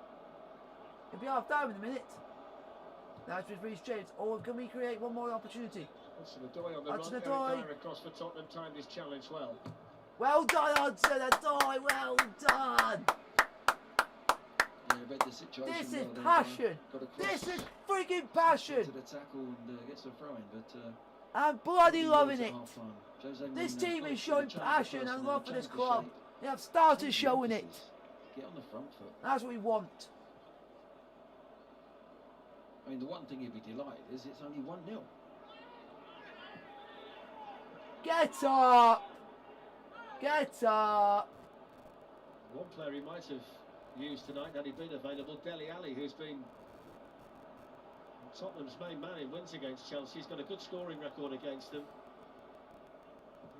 It'll be half time in a minute. Now it's with Reece James. Or can we create one more opportunity? Hudson-Odoi on the run. Hudson-Odoi. Eric Dyer across for Tottenham, timed his challenge well. Well done, Hudson-Odoi. Well done. Yeah, read the situation This well is there, passion. got a cross This is freaking passion. to the tackle and gets a throw in, but I'm bloody he loving leads at it. half-time. Jose This Mourinho team got is to showing change the passion person and love for this change the club. shape. They have started Change the showing it. emphasis. Get on the front foot. That's what we want. I mean, the one thing you'd be delighted is it's only 1-0. Get up. Get up. One player he might have used tonight had he been available, Dele Alli, who's been Tottenham's main man in wins against Chelsea. He's got a good scoring record against them.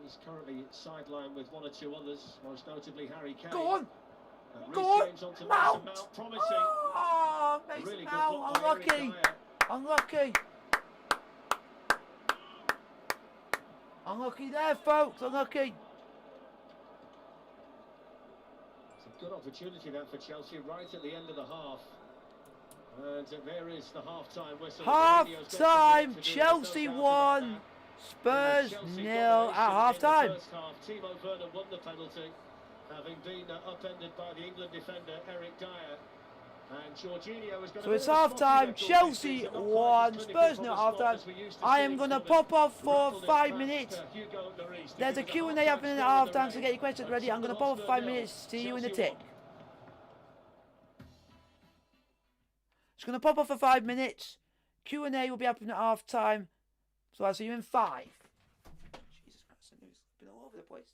He's currently sidelined with one or two others, most notably Harry Kane. Go on. Reece Go on. James onto Mount. Mason Mount, promising. Oh, A Mason really good Mount. block by Eric Unlucky. Dyer. Unlucky. Unlucky there, folks. Unlucky. It's a good opportunity that for Chelsea right at the end of the half. And there is the half-time whistle. Half Mourinho's got time. something to do, Chelsea there's no doubt about 1. that. Spurs Chelsea 0 at half time. in the first half. Timo Werner won the penalty, having been upended by the England defender Eric Dyer. And Jorginho is going So it's half time. Chelsea 1. Spurs 0 at half time. I am going to pop off for 5 minutes. There's a Q&A happening at half time, so get your questions ready. I'm going to pop off for 5 minutes. See you in the tick. Just going to pop off for 5 minutes. Q&A will be happening at half time. So I'll see you in 5. Jesus Christ, the news has been all over the place.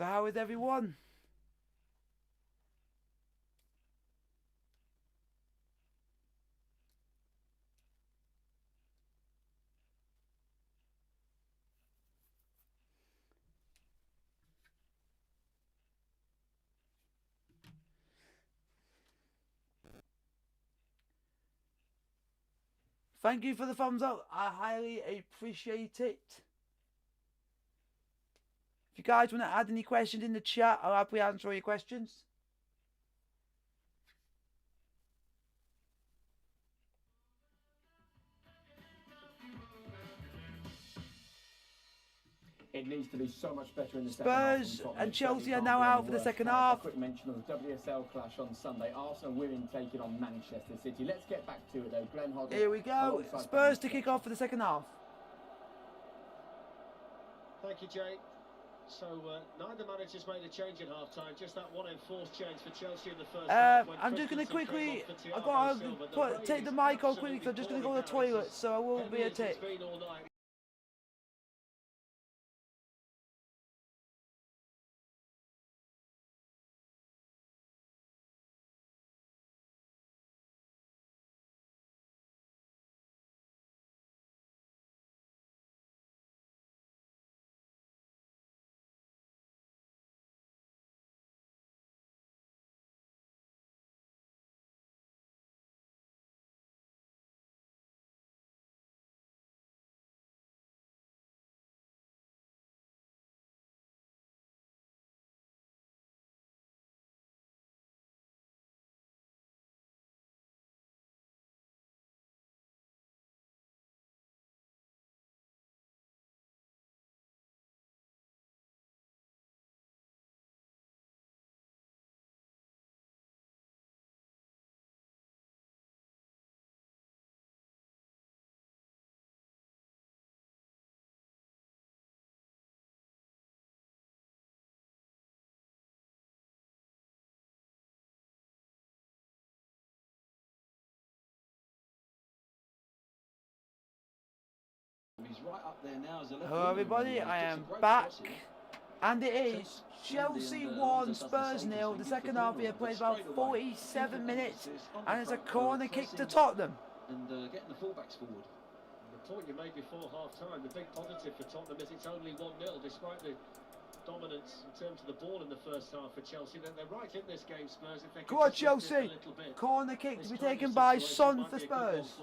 So how is everyone? Thank you for the thumbs up. I highly appreciate it. If you guys want to add any questions in the chat, I'll happily answer all your questions. It needs to be so much better in the Spurs second half. and Chelsea are now out for the second half. A quick mention of the WSL clash on Sunday. Arsenal women taking on Manchester City. Let's get back to it though. Glenn Hoddle. Here we go. Spurs to kick off for the second half. Thank you, Jay. So neither managers made a change in half-time. Just that one enforced change for Chelsea in the first half. I'm just going to quickly, I've got to take the mic off quickly because I'm just going to go to the toilet, so I won't be a tick. He's right up there now as a left Hello winger, everybody, and I gets am a great back, crossing. and it is Chelsea 1, Spurs 0. The second half here played about 47 minutes, and it's a corner kick to Tottenham. And getting the fullbacks forward. The point you made before half-time, the big positive for Tottenham is it's only 1-0, despite the dominance in terms of the ball in the first half for Chelsea. They're right in this game, Spurs. If they Go on Chelsea, corner kick to be taken by Son for Spurs.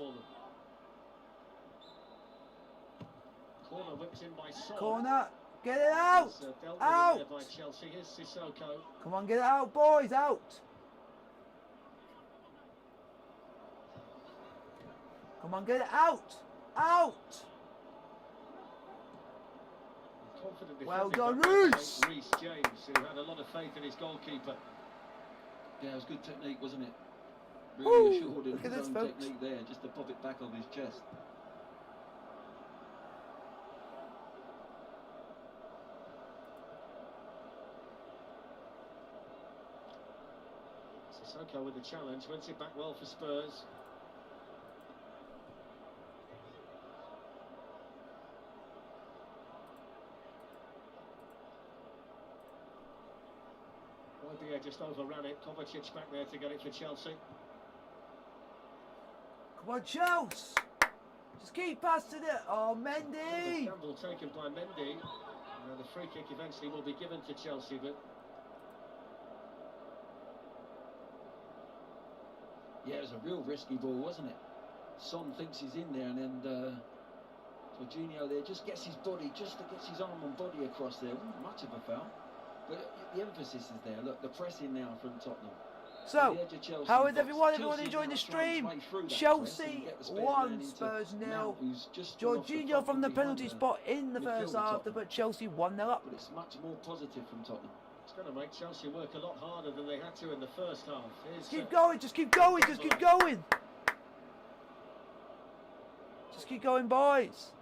Corner whipped in by Son. Corner, get it out, out. By Chelsea. Here's Sissoko. Come on, get it out, boys, out. Come on, get it out, out. Well done, Reece. Reece James, who had a lot of faith in his goalkeeper. Yeah, it was good technique, wasn't it? Woo, Really assured in look at his this, own folks. technique there, just to pop it back on his chest. Sissoko with the challenge, wins it back well for Spurs. Oibia just overran it. Kovacic back there to get it for Chelsea. Come on, Chelsea. Just keep passing it. Oh, Mendy. Campbell taken by Mendy. The free kick eventually will be given to Chelsea, but Yeah, it was a real risky ball, wasn't it? Son thinks he's in there, and then Jorginho there just gets his body, gets his arm and body across there. Wasn't much of a foul, but the emphasis is there. Look, the pressing now from Tottenham. So, how is everyone? Everyone enjoying the stream? Chelsea 1, Spurs 0. Jorginho from the penalty spot in the first half to put Chelsea 1-0 up. But it's much more positive from Tottenham. it's going to make Chelsea work a lot harder than they had to in the first half. Just keep going, just keep going, just keep going. Just keep going, boys.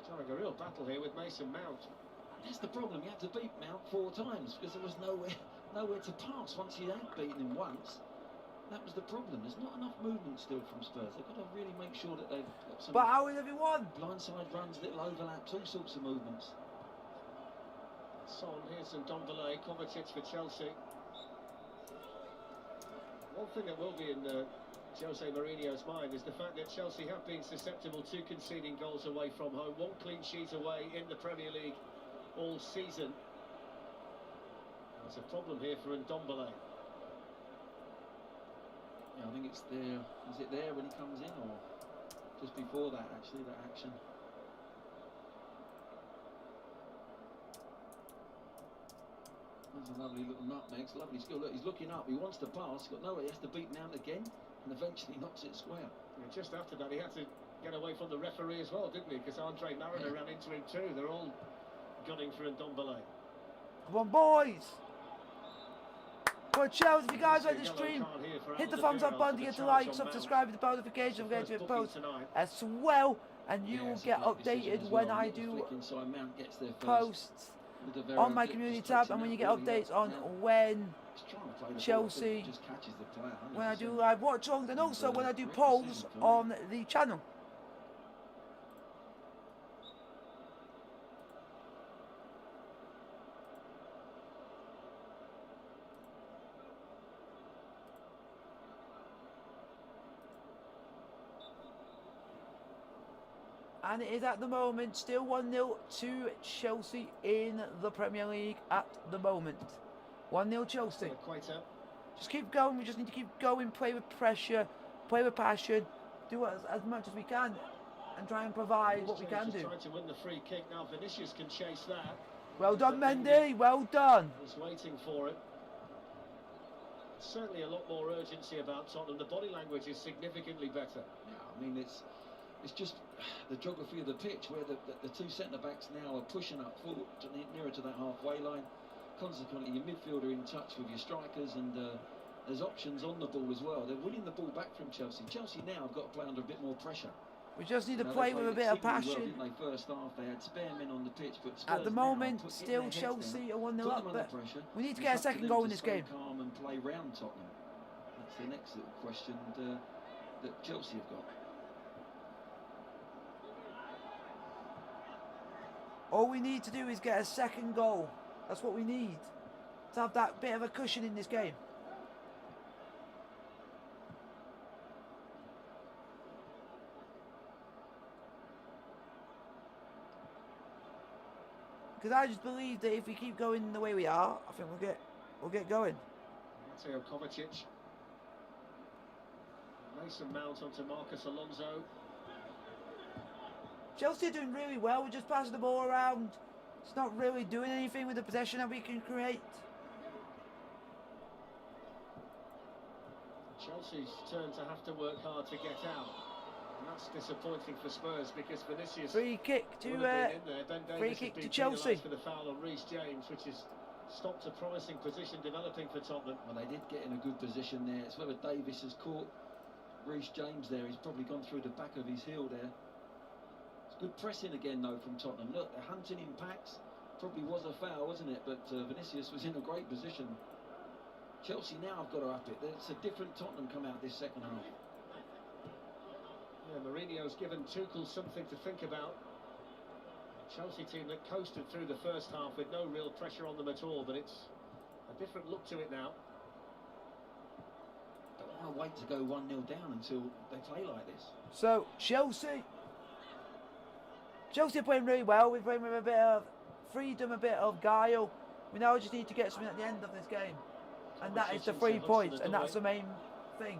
Trying a real battle here with Mason Mount. That's the problem. He had to beat Mount 4 times because there was nowhere to pass once he had beaten him once. That was the problem. There's not enough movement still from Spurs. They've got to really make sure that they've got some. But how is everyone? Blindside runs, little overlaps, all sorts of movements. Son, here's Ndombele, Kovacic for Chelsea. One thing that will be in Jose Mourinho's mind is the fact that Chelsea have been susceptible to conceding goals away from home. One clean sheet away in the Premier League all season. There's a problem here for Ndombele. Yeah, I think it's there. Is it there when he comes in, or just before that? Actually, that action. That's a lovely little nutmeg. It's a lovely skill. Look, he's looking up. He wants to pass. Got nowhere. He has to beat Mount again, and eventually knocks it square. Yeah, just after that, he had to get away from the referee as well, didn't he? Because Andre Mariner ran into him too. They're all gunning for Ndombele. Come on, boys! For Chelsea, if you guys like the stream, hit the thumbs up button to get to like, subscribe to the notifications, I'm going to post as well, and you will get updated when I do posts on my community tab, and when you get updates on when Chelsea, when I do live watch-alongs, and also when I do polls on the channel. And it is at the moment still 1-0 to Chelsea in the Premier League at the moment. 1-0 Chelsea. Just keep going, we just need to keep going, play with pressure, play with passion, do as much as we can, and try and provide what we can do. Trying to win the free kick now. Vinicius can chase that. Well done, Mendy, well done. Was waiting for it. Certainly a lot more urgency about Tottenham. The body language is significantly better. Yeah, I mean, it's just the geography of the pitch, where the two centre-backs now are pushing up forward, nearer to that halfway line. Consequently, your midfielder in touch with your strikers, and there's options on the ball as well. They're winning the ball back from Chelsea. Chelsea now have got to play under a bit more pressure. We just need to play with a bit of passion. Well, didn't they? First half, they had spare men on the pitch, but Spurs at the moment, still Chelsea are 1-0 up, but we need to get a second goal in this game. Calm and play round Tottenham. That's the next little question that Chelsea have got. All we need to do is get a second goal. That's what we need to have that bit of a cushion in this game. Because I just believe that if we keep going the way we are, I think we'll get going. Matteo Kovacic. Mason Mount onto Marcus Alonso. Chelsea are doing really well. We're just passing the ball around. It's not really doing anything with the possession that we can create. Chelsea's turn to have to work hard to get out. And that's disappointing for Spurs, because Vinicius free kick to Chelsea for the foul on Reece James, which has stopped a promising position developing for Tottenham. Well, they did get in a good position there. It's whether Davis has caught Reece James there. He's probably gone through the back of his heel there. Good pressing again, though, from Tottenham. Look, they're hunting in packs. Probably was a foul, wasn't it? But Vinicius was in a great position. Chelsea now have got to up it. It's a different Tottenham come out this second half. Yeah, Mourinho's given Tuchel something to think about. Chelsea team that coasted through the first half with no real pressure on them at all, but it's a different look to it now. Don't want to wait to go 1-0 down until they play like this. So, Chelsea are playing really well. We're playing with a bit of freedom, a bit of guile. We now just need to get something at the end of this game. And that is the 3 points, and that's the main thing.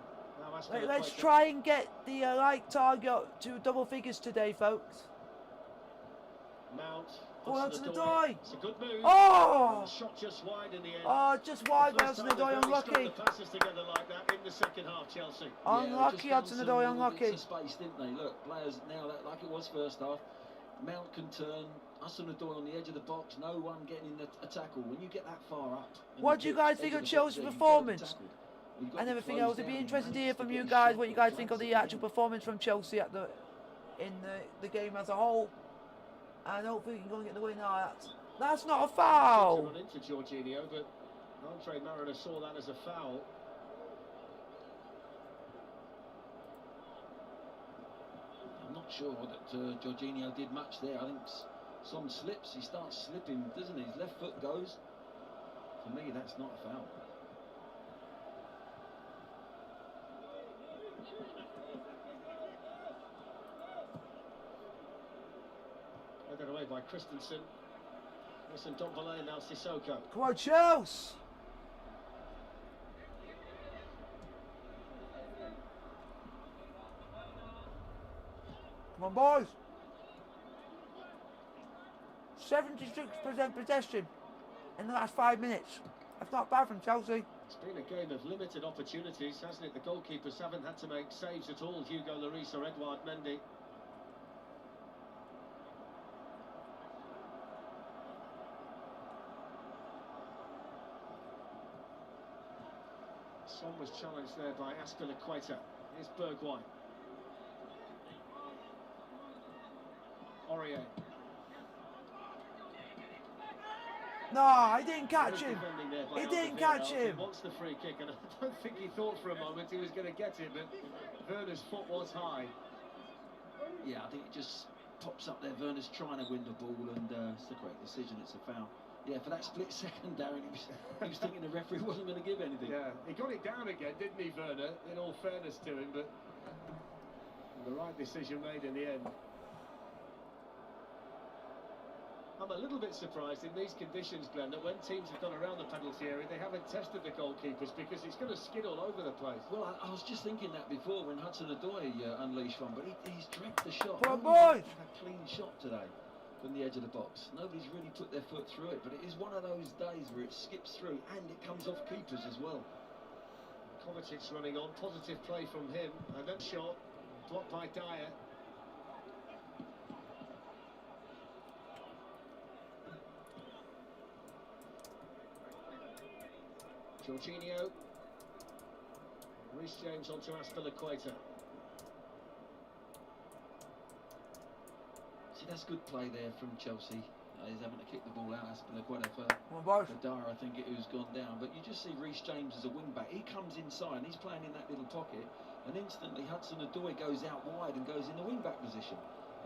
Let's try and get the like target to double figures today, folks. Mount. Hudson-Odoi. It's a good move. Oh! Shot just wide in the end. Oh, just wide by Hudson-Odoi, unlucky. The passes together like that in the second half, Chelsea. Unlucky, Hudson-Odoi, unlucky. Space, didn't they? Look, players now, like it was first half. Mount can turn, Hudson-Odoi on the edge of the box, no one getting in a tackle. When you get that far up... What do you guys think of Chelsea's performance? And everything else, it'd be interesting to hear from you guys what you guys think of the actual performance from Chelsea at in the game as a whole. And hopefully we can go and get the win. That's not a foul! Run into Jorginho, but Andre Mariner saw that as a foul. not sure that Jorginho did much there. I think Son slips, he starts slipping, doesn't he? His left foot goes. For me, that's not a foul. Headed away by Christensen. Listen, Dombele, now Sissoko. Come on, Chelsea! Come on, boys! 76% possession in the last 5 minutes. That's not bad from Chelsea. It's been a game of limited opportunities, hasn't it? The goalkeepers haven't had to make saves at all, Hugo Lloris or Edouard Mendy. Son was challenged there by Aspilicueta. Here's Bergwijn. Aurier. No, I didn't catch him. He didn't catch him. He wants the free kick, and I don't think he thought for a moment he was going to get it, but Werner's foot was high. Yeah, I think it just pops up there. Werner's trying to win the ball, and it's a great decision. It's a foul. Yeah, for that split second, Darren, he was thinking the referee wasn't going to give anything. Yeah, he got it down again, didn't he, Werner? In all fairness to him, but the right decision made in the end. I'm a little bit surprised in these conditions, Glenn, that when teams have gone around the penalty area, they haven't tested the goalkeepers because it's going to skid all over the place. Well, I was just thinking that before when Hudson-Odoi unleashed one, but he's dragged the shot. Come on, boys! Had a clean shot today from the edge of the box. Nobody's really put their foot through it, but it is one of those days where it skips through and it comes off keepers as well. Kovacic's running on, positive play from him, and then shot, blocked by Dyer. Jorginho. Reece James onto Aspilicueta. See, that's good play there from Chelsea. He's having to kick the ball out. Aspilicueta for Dyer, I think it was gone down. But you just see Reece James as a wing-back. He comes inside and he's playing in that little pocket, and instantly Hudson-Odoi goes out wide and goes in the wing-back position.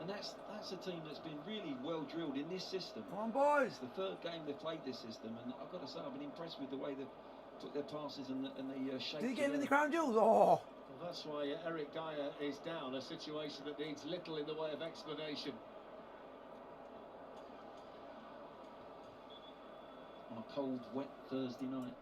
And that's a team that's been really well drilled in this system. Come on, boys! It's the third game they've played this system, and I've got to say I've been impressed with the way they've put their passes and the shape. Did he get him in the crown jewels? Oh! Well, that's why Eric Dyer is down, a situation that needs little in the way of explanation. On a cold, wet Thursday night.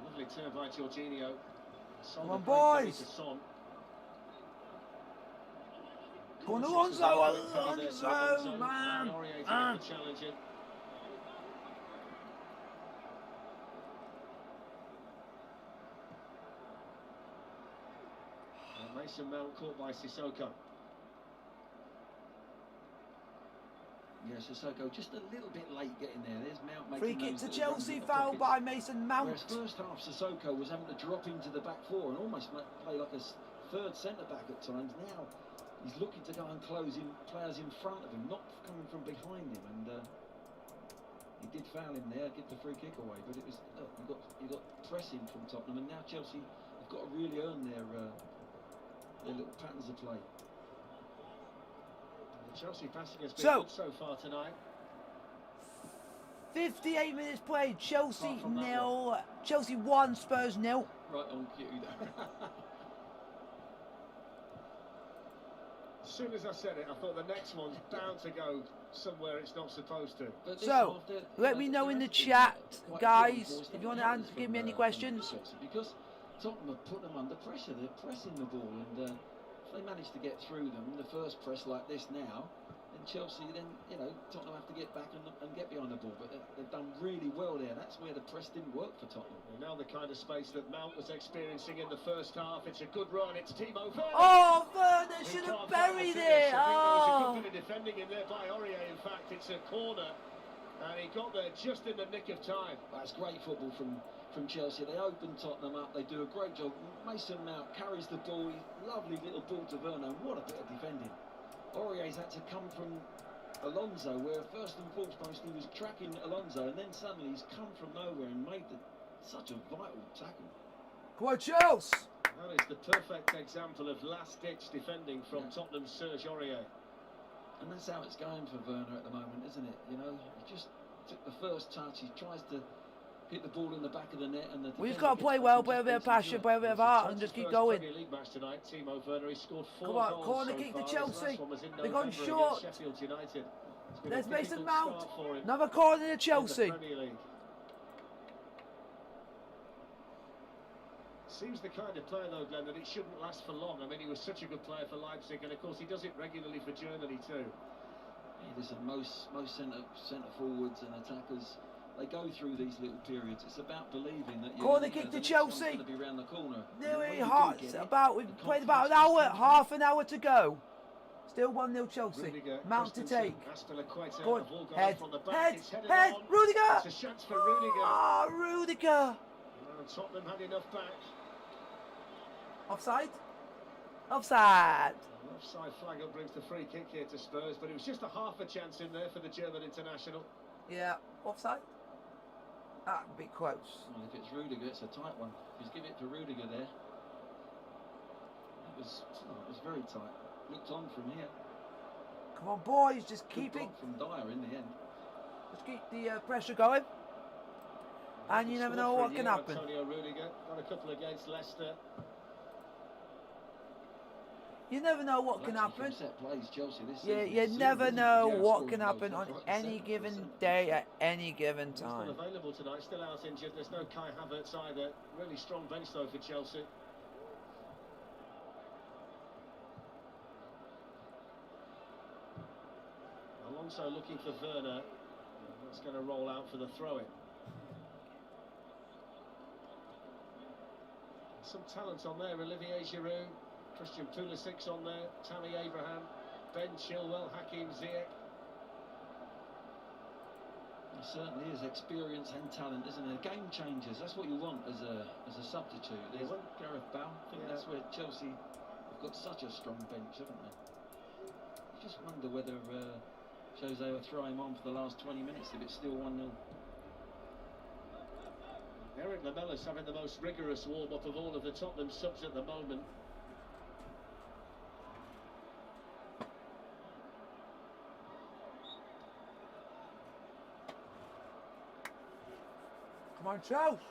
Lovely turn by Jorginho. Come on, boys! Go on, Alonso, man! Mason Mount caught by Sissoko. Yeah, Sissoko just a little bit late getting there. There's Mount Free making kick to those Chelsea, runs foul by Mason Mount. Whereas first half, Sissoko was having to drop into the back four and almost play like a third centre-back at times. Now he's looking to go and close in players in front of him, not coming from behind him. And he did foul him there, get the free kick away. But it was you got pressing from Tottenham, and now Chelsea have got to really earn their little patterns of play. The Chelsea passing has been good so far tonight. 58 minutes played. Chelsea 0, Chelsea 1, Spurs 0. Right on cue there. As soon as I said it, I thought the next one's bound to go somewhere it's not supposed to. So, let me know in the chat, guys, if you want to give me any questions. Because Tottenham have put them under pressure. They're pressing the ball, and if they manage to get through them, the first press like this now, then Chelsea, then Tottenham have to get back and get behind the ball. But they've done really well there. That's where the press didn't work for Tottenham. And now the kind of space that Mount was experiencing in the first half. It's a good run. It's Timo Werner. Oh, Werner should have buried it. I think there was a good bit of defending in there by Aurier. In fact, it's a corner, and he got there just in the nick of time. That's great football from Chelsea. They open Tottenham up, they do a great job. Mason Mount carries the ball, lovely little ball to Werner. What a bit of defending. Aurier's had to come from Alonso, where first and foremost he was tracking Alonso, and then suddenly he's come from nowhere and made such a vital tackle. Come on, Chelsea! That is the perfect example of last-ditch defending from Tottenham's Serge Aurier. And that's how it's going for Werner at the moment, isn't it? You know, he just took the first touch, he tries to hit the ball in the back of the net, and We've got to play well, play a bit of passion, play a bit of heart, and just keep going. League match tonight. Timo Werner, he scored 4 Come on, goals corner so kick to far. Chelsea. They've gone short. Sheffield United. There's Mason Mount. Another corner to Chelsea. Seems the kind of player, though, Glenn, that it shouldn't last for long. I mean, he was such a good player for Leipzig, and of course he does it regularly for Germany too. Yeah, listen, most centre forwards and attackers, they go through these little periods. It's about believing that corner kick to Chelsea. Going to be around the corner. Nearly hot. We've played about an hour, half an hour to go. Still 1-0 Chelsea. Rudiger, Mount to take. Go on. Head. Rudiger. It's a chance for Rudiger. Ah, Rudiger. And Tottenham had enough back. Offside? Offside. Offside flag up brings the free kick here to Spurs, but it was just a half a chance in there for the German international. Yeah, offside. That'd be close. Well, if it's Rudiger, it's a tight one. If you give it to Rudiger there, it was very tight. Looked on from here. Come on, boys, just keep it. From Dyer in the end. Just keep the pressure going. And you never know what can happen. Antonio Rudiger got a couple against Leicester. You never know what can happen. Set plays, Chelsea, this You never know what can happen on any given day at any given time. He's not available tonight, still out injured. There's no Kai Havertz either. Really strong bench though for Chelsea. Alonso looking for Werner. That's going to roll out for the throw-in. Some talent on there. Olivier Giroud, Christian Pulisic's on there, Tammy Abraham, Ben Chilwell, Hakim Ziyech. It certainly is experience and talent, isn't it? Game changers. That's what you want as a substitute. There's Gareth Bale. I think that's where Chelsea have got such a strong bench, haven't they? You just wonder whether Jose will throw him on for the last 20 minutes if it's still 1-0. Eric Lamella's having the most rigorous warm-up of all of the Tottenham subs at the moment. Come on, Chelsea.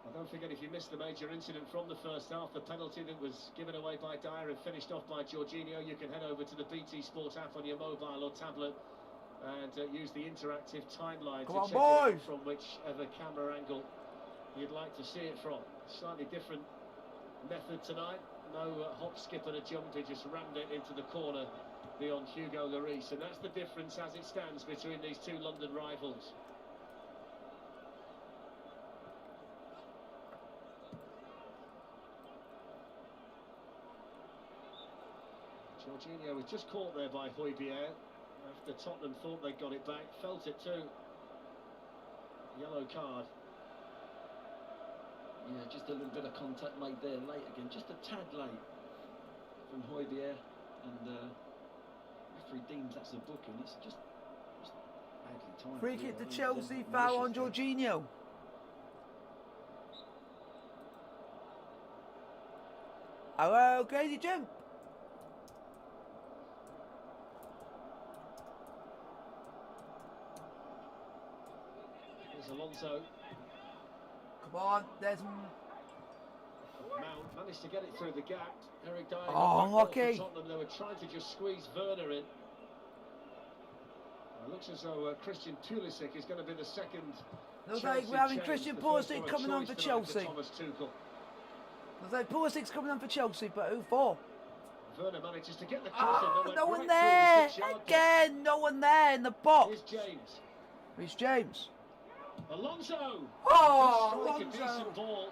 Well, don't forget, if you missed the major incident from the first half, the penalty that was given away by Dyer and finished off by Jorginho, you can head over to the BT Sport app on your mobile or tablet and use the interactive timeline to check it out from whichever camera angle you'd like to see it from. Slightly different method tonight. No hop, skip and a jump. He just rammed it into the corner beyond Hugo Lloris, and that's the difference as it stands between these two London rivals. Jorginho was just caught there by Højbjerg after Tottenham thought they got it back, felt it too. Yellow card. Yeah, just a little bit of contact made there late again, just a tad late from Højbjerg, and referee deems that's a booking. It's just badly timed. Free kick to Chelsea, foul on Jorginho. Hello, Crazy Jim. Alonso. Come on, there's Mount managed to get it through the gap. Eric Dyer. Oh, unlucky. Tottenham, they were trying to just squeeze Werner in. It looks as though Christian Pulisic is going to be the second. Looks like we're having Christian Pulisic coming on for Chelsea. Looks like Pulisic's coming on for Chelsea, but who for? Werner manages to get the cross in. No one there! Again, no one there in the box. Here's James. Here's James. Alonso! Oh, Alonso! A decent ball.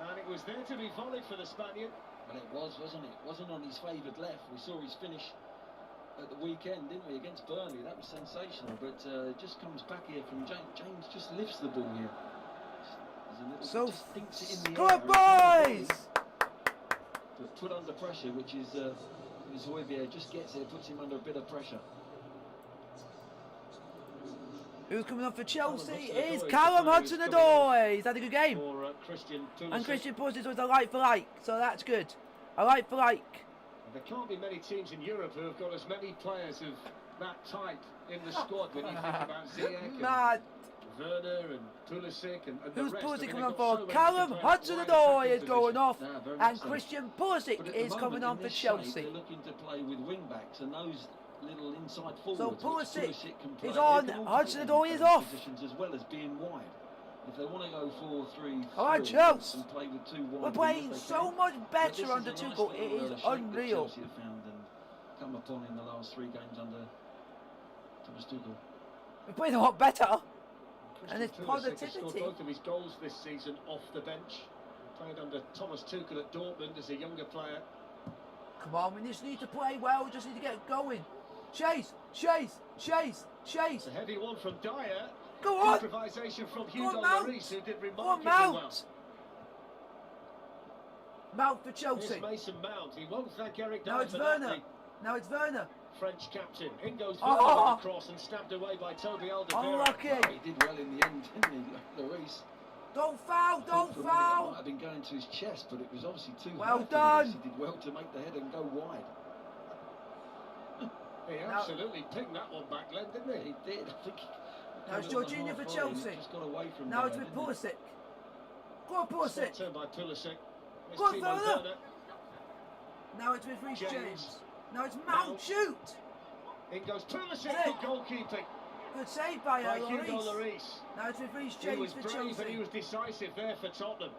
And it was there to be volleyed for the Spaniard. Well, it was, wasn't it? It wasn't on his favoured left. We saw his finish at the weekend, didn't we, against Burnley? That was sensational, but it just comes back here from James. James just lifts the ball here. So, it in the good boys! But put under pressure, which is as Højbjerg just gets there, puts him under a bit of pressure. Who's coming on for Chelsea is Callum Hudson-Odoi. He's had a good game. And Christian Pulisic was a like for like, so that's good. A like for like. There can't be many teams in Europe who have got as many players of that type in the squad when you think about Ziyech, Mad. Werner and Pulisic and the Who's rest. Pulisic I mean, coming on they've got for? so many Callum different players. Hudson-Odoi is going Position. off. No, very And much so. Christian But Pulisic at the is moment, coming on in for this shape, Chelsea. they're looking to play with wing backs and those little inside forwards. So which Pulisic can play. is on, They can also Hudson-Odoi play is in off. positions as well as being wide. If they want to go 4-3-3 All right, Chelsea. and play with two wide We're wingers, playing they so can. much But better this under is a nice Tuchel. It little, is shape that unreal. Chelsea have found and come upon in the last 3 games under Thomas Tuchel. We're playing a lot better. Christian And it's Pulisic has positivity. scored both of his goals this season off the bench. Played under Thomas Tuchel at Dortmund as a younger player. Come on, we just need to play well. We just need to get going. Chase, chase, chase, chase. It's a heavy one from Dyer. Go on. Improvisation from Go Hugo on, Mount. Lloris, who did Go on, remarkably well. Mount. Mount for Here's Chelsea. Mason Mount. He won't thank Eric Now Dyer it's for that, Werner. the Now it's Werner. French captain. In goes Oh. Werner with the cross and stabbed away by Toby Alderweireld. Unlucky. He did well in the end, didn't he, Lloris? Don't foul, don't For a minute, it might foul. have been going to his chest, but it was obviously too Well high for done. Lloris. He did well to make the header and go wide. He absolutely pinged that one back, Glenn, didn't he? He did. I think. Now it's came on the Jorginho half for volley, Chelsea. he just got away from Now Dyer, it's with didn't he? Pulisic. Go on, Spot Pulisic. turned by Pulisic. It's Go on, Timo Werner. Werner. Now it's with Reece James. James. Now it's Mount. Mount. Shoot. In goes Pulisic. Hey. Good goalkeeping Good save by by Hugo Lloris. Lloris. Now it's with Reece He was James for brave and he Chelsea. was decisive there for Tottenham.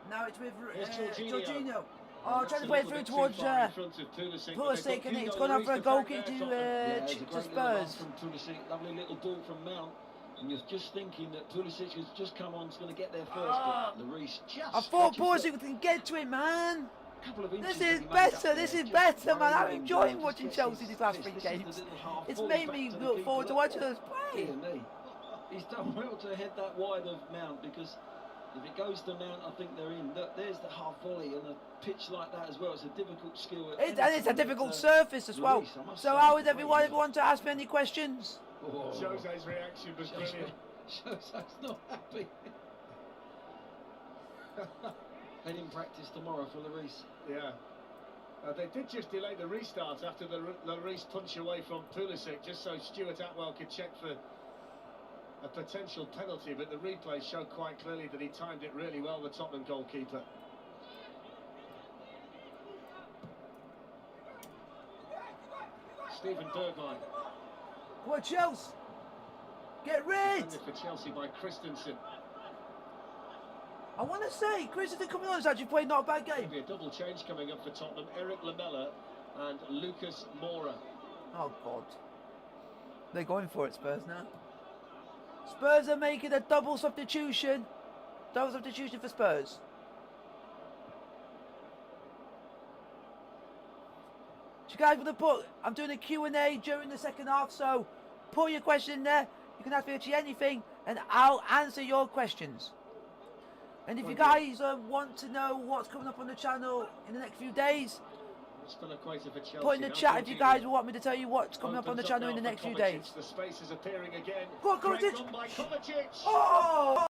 Now it's with Here's Jorginho. Jorginho. Oh, That's trying a to play little through bit too towards far in front of Pulisic, but they've Pulisic, got and it's Hugo gone on Lloris for a to goal thank kick there, to Tottenham. It's a to great little run Spurs. from Pulisic, lovely little ball from Mount, and you're just thinking that Pulisic has just come on, is going to get there first. Ah. But Lloris just. I thought catches Pulisic can get to it, man. a couple of inches This that is he made better. up This there, is just better, man. I'm waving enjoying down, watching just gets Chelsea his these last fist. 3 This is the games. little half It's volley made back me to the look keeper. forward to watching us play. Dear me. He's done well to head that wide of Mount, because if it goes to Mount, I think they're in. Look, there's the half volley, and a pitch like that as well. It's a difficult skill. And it's a difficult surface as well. Lloris, I must So say, how it's is a great everyone? goal. Everyone to ask me any questions? Oh. Jose's reaction was brilliant. Shows us not happy. Heading practice tomorrow for Lloris. Yeah. They did just delay the restart after the Lloris punch away from Pulisic, just so Stuart Atwell could check for a potential penalty, but the replay showed quite clearly that he timed it really well, the Tottenham goalkeeper. Steven Bergwijn. Come on, Chelsea. Get rid. Defended for Chelsea by Christensen. I want to say, Christensen coming on has actually played not a bad game. Maybe a double change coming up for Tottenham. Eric Lamela and Lucas Moura. Oh, God. They're going for it, Spurs, now. Spurs are making a double substitution. Double substitution for Spurs. So you guys want to put... I'm doing a Q&A during the second half, so put your question in there. You can ask me actually anything, and I'll answer your questions. And if you guys want to know what's coming up on the channel in the next few days, For Chelsea. put in the Now chat if you guys Jorginho want me to tell you what's coming up on the opens channel in now the for next few Kovacic. days. The space is appearing again. Go on, Great Kovacic. run by Kovacic. Oh!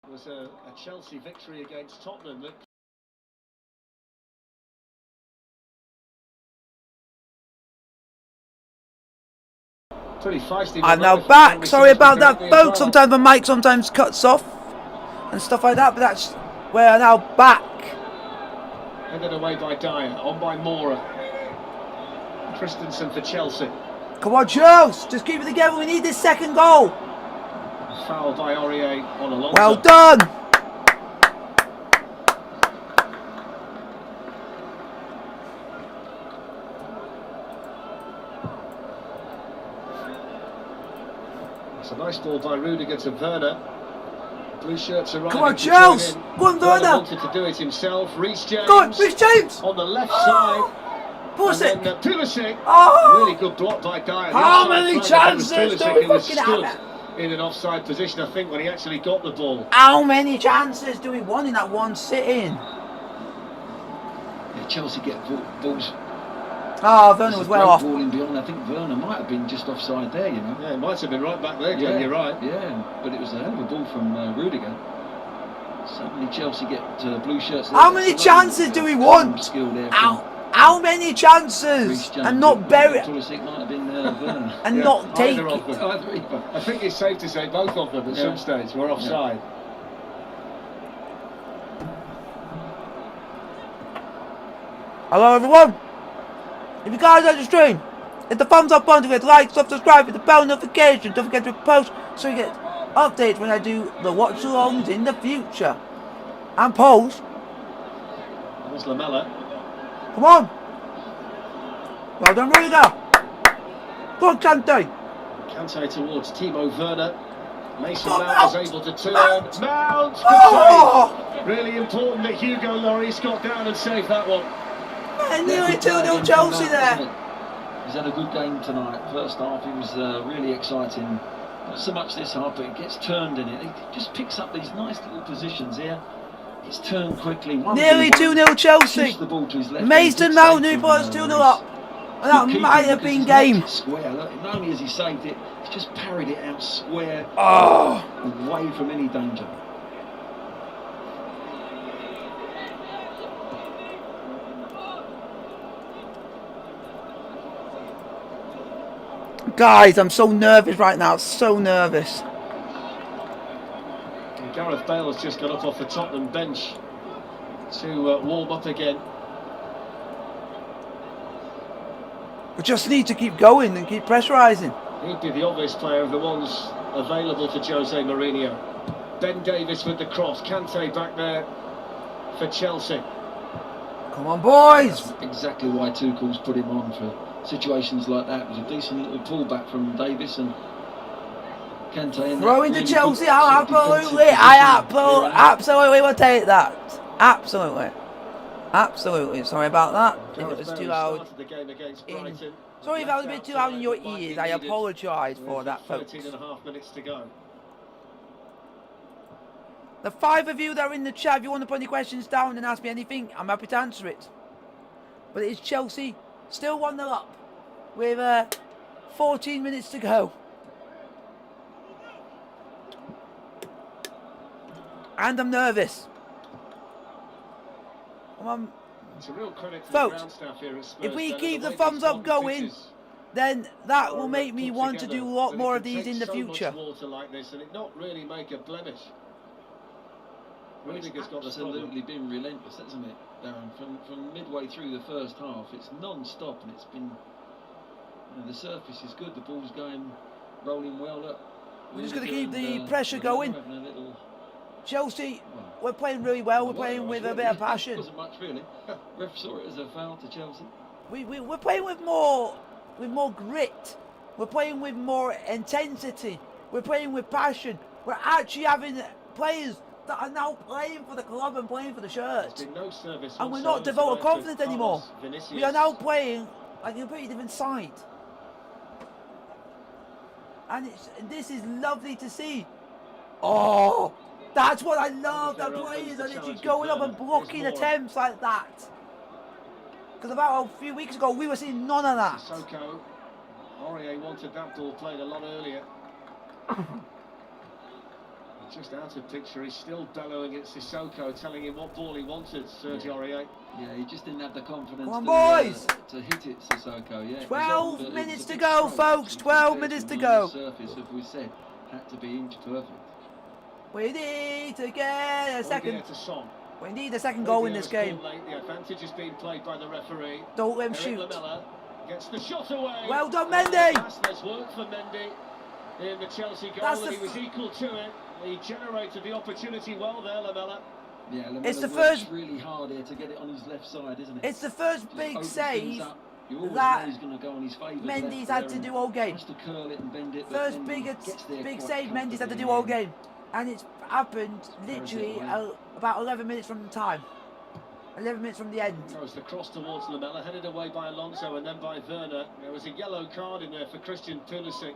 It was a Chelsea victory against Tottenham that pretty feisty. I'm now back. Sorry about that, folks. Sometimes the mic sometimes cuts off and stuff like that, but that's we're now back. Headed away by Dyer, on by Mora. Christensen for Chelsea. Come on, Chelsea. Just keep it together. We need this second goal. Foul by Aurier on Alonso. Well done. It's a nice ball by Rudiger to Werner. Blue shirts arriving. Come on, Chelsea. Go on, Werner. Wanted to do it himself. Reece James. Go on, Reece James. On the left side. Pulisic. And then Pulisic. Oh. Really good block by Dyer. How many chances do we fucking stood have? in an offside position, I think, when he actually got the ball. How many chances do we want in that one sitting? Yeah, Chelsea get balls. Oh, Werner was well off. Ball in beyond. I think Werner might have been just offside there, you know. Yeah, it might have been right back there, Glenn, Yeah, you're right. Yeah, but it was a hell of a ball from Rudiger. Suddenly Chelsea get blue shirts. How many chances do we want? How many chances? And not bury it. Pulisic might have been Werner. And not take it. I think it's safe to say both of them at some stage were offside. Hello everyone. If you guys like the stream, hit the thumbs up button to get likes, subscribe, hit the bell notification. Don't forget to post so you get updates when I do the watch-alongs in the future. And post. There's Lamella. Come on. Well done, Rudiger. Go on, Kante. Kante towards Timo Werner. Mason Oh, Mount was Mount. able to turn. Mount. Mount! Good Oh. save. Really important that Hugo Lloris got down and saved that one. And nearly 2-0 Chelsea there. He's had a good game tonight. First half he was really exciting. Not so much this half, but it gets turned in it. He just picks up these nice little positions here. It's turned quickly. Nearly 2-0 Chelsea. The ball to his left. Mason Mount who put us 2-0 up. And that might have been game. Square. Look, not only has he saved it, he's just parried it out square, away from any danger. Guys, I'm so nervous right now. So nervous. And Gareth Bale has just got up off the Tottenham bench to warm up again. We just need to keep going and keep pressurising. He'd be the obvious player of the ones available to Jose Mourinho. Ben Davies with the cross. Kante back there for Chelsea. Come on, boys. That's exactly why Tuchel's put him on for situations like that. It was a decent little pullback from Davis and Kante. Throwing to Chelsea, I absolutely will take that. Absolutely. Absolutely. Sorry about that. If it was too loud. Sorry if I was a bit too loud in your ears. I apologise for that, folks. 13.5 minutes to go. The 5 of you that are in the chat, if you want to put any questions down and ask me anything, I'm happy to answer it. But it is Chelsea, still 1-0 up, with 14 minutes to go. And I'm nervous. It's a real credit to folks, the ground staff here at Spurs. if we keep the thumbs up going, then that will make me want to do a lot more of these in the future. Water like this and it not really make a blemish. Rudiger's got absolutely been relentless, hasn't it, Darren? From midway through the first half, it's non-stop and it's been. You know, the surface is good, the ball's going, rolling well. Look, we're just going to keep the pressure going. Chelsea, we're playing really well. We're playing with a bit of passion. It wasn't much really. Ref saw it as a foul to Chelsea. We're playing with more grit. We're playing with more intensity. We're playing with passion. We're actually having players that are now playing for the club and playing for the shirt. No service and we're not devoted confidence anymore. We are now playing like a completely different side. And this is lovely to see. Oh, that's what I love. The players are literally going up and blocking attempts like that. Because about a few weeks ago, we were seeing none of that. Sissoko. Aurier wanted that ball played a lot earlier. just out of picture. He's still bellowing at Sissoko, telling him what ball he wanted, Serge Aurier. Yeah, he just didn't have the confidence Come on, boys! To hit it, Sissoko. Yeah, 12 minutes to go, folks. 12 minutes to go. Surface, as we said, had to be inch perfect. We need to get a second. We need a second goal in this game. The advantage is being played by the referee. Don't let him shoot. Lamela gets the shot away. Well done, Mendy. There's work for Mendy in the Chelsea goal, and he was equal to it. He generated the opportunity well there, Lamela. Yeah, Lamela it's the first really hard here to get it on his left side, isn't it? It's the first big save that Mendy's had to do all game. To curl it and bend it, first big save Mendy's had to do all game, and it's happened literally about 11 minutes from the time. 11 minutes from the end. Throws the cross towards Lamela, headed away by Alonso and then by Werner. There was a yellow card in there for Christian Pulisic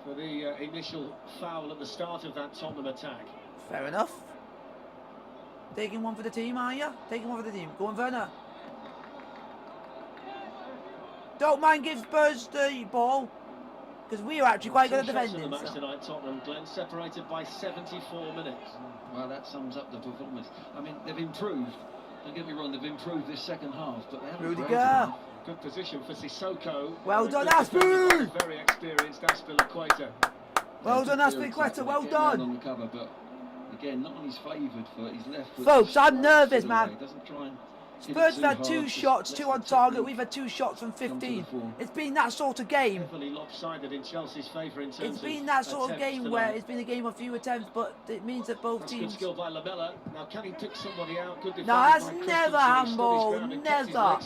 for the initial foul at the start of that Tottenham attack. Fair enough. Taking one for the team, are you? Taking one for the team. Go on, Werner. Don't mind give Spurs the ball, because we are actually quite good at defending. The match tonight, Tottenham, Glenn, separated by 74 minutes. Well, that sums up the performance. I mean, they've improved. Don't get me wrong, they've improved this second half, but they haven't. Rudiger. Good position for Sissoko. Well done, Aspie. Very experienced Aspilicueta. Well done, Aspilicueta. Well done. On the cover, but again, not on his favoured foot. His left foot. Folks, I'm nervous, man. Doesn't try and Spurs have had 2 shots, 2 on target. We've had 2 shots from 15. It's been that sort of game. Definitely lopsided in Chelsea's favour in terms It's been that sort of game where it's been a game of few attempts, but it means that both teams. Good skill by Lamela. Now, can he pick somebody out? Good defending. No, that's never handball. Never.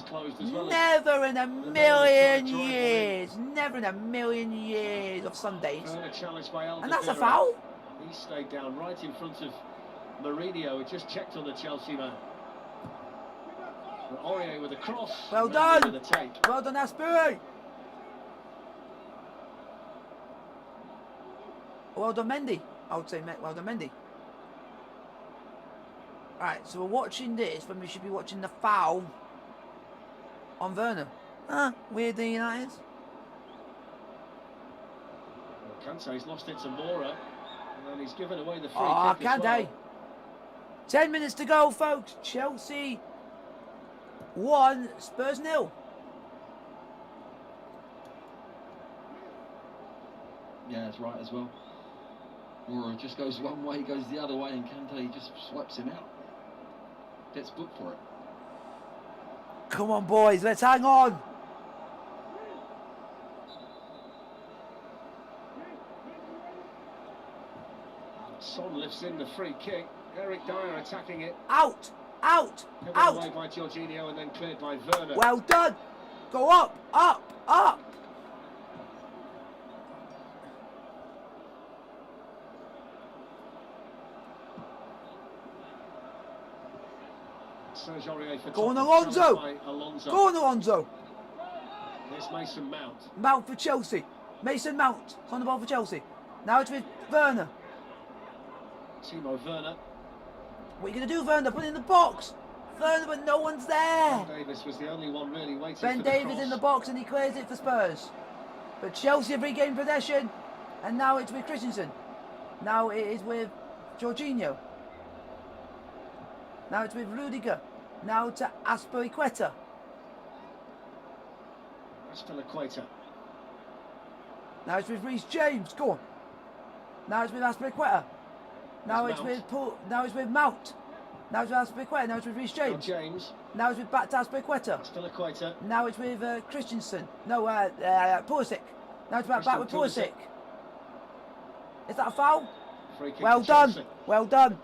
Never in a million years. Never in a million years of Sundays. And that's a foul. He stayed down right in front of Mourinho. He just checked on the Chelsea man. Aurier with a cross. Well done. With a take. Well done, Aspiri. Well done, Mendy. I would say well done, Mendy. Alright, so we're watching this when we should be watching the foul on Werner. Weird thing that is. Kante's lost it to Mora, and he's given away the free kick Kante. as well. 10 minutes to go, folks. Chelsea 1, Spurs 0. Yeah, that's right as well. Mora just goes one way, goes the other way, and Kante just swipes him out. Gets booked for it. Come on, boys, let's hang on. Son lifts in the free kick. Eric Dyer attacking it. Out! Out! Out! Away by Jorginho and then cleared by Werner. Well done! Go up! Up! Up! Serge Aurier for Go on, Alonso! Go on, Alonso! There's Mason Mount. Mount for Chelsea. Mason Mount. It's on the ball for Chelsea. Now it's with Werner. Timo Werner. What are you going to do, Werner? Put it in the box. Werner, but no one's there. Ben Davies was the only one really waiting Ben for the Davies cross. in the box and he clears it for Spurs. But Chelsea have regained possession. And now it's with Christensen. Now it is with Jorginho. Now it's with Rudiger. Now to Aspilicueta. Aspilicueta. Now it's with Reece James. Go on. Now it's with Aspilicueta. Now it's with Now it's with Mount. Now it's with Aspilicueta. Now it's with Reece James. Now it's with back to Aspilicueta. Now it's with Christensen. No, Pulisic. Now it's back with Pulisic. Is that a foul? Well done. Well done.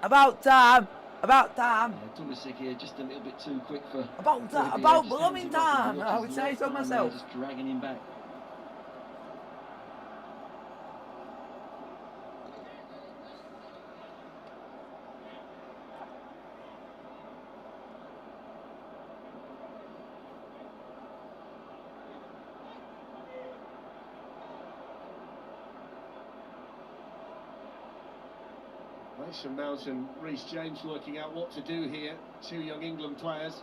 About time. About time. Yeah, Pulisic here just a little bit too quick for. About blooming time. I would say so myself. Just dragging him back. Mason Mount and Reece James working out what to do here. 2 young England players.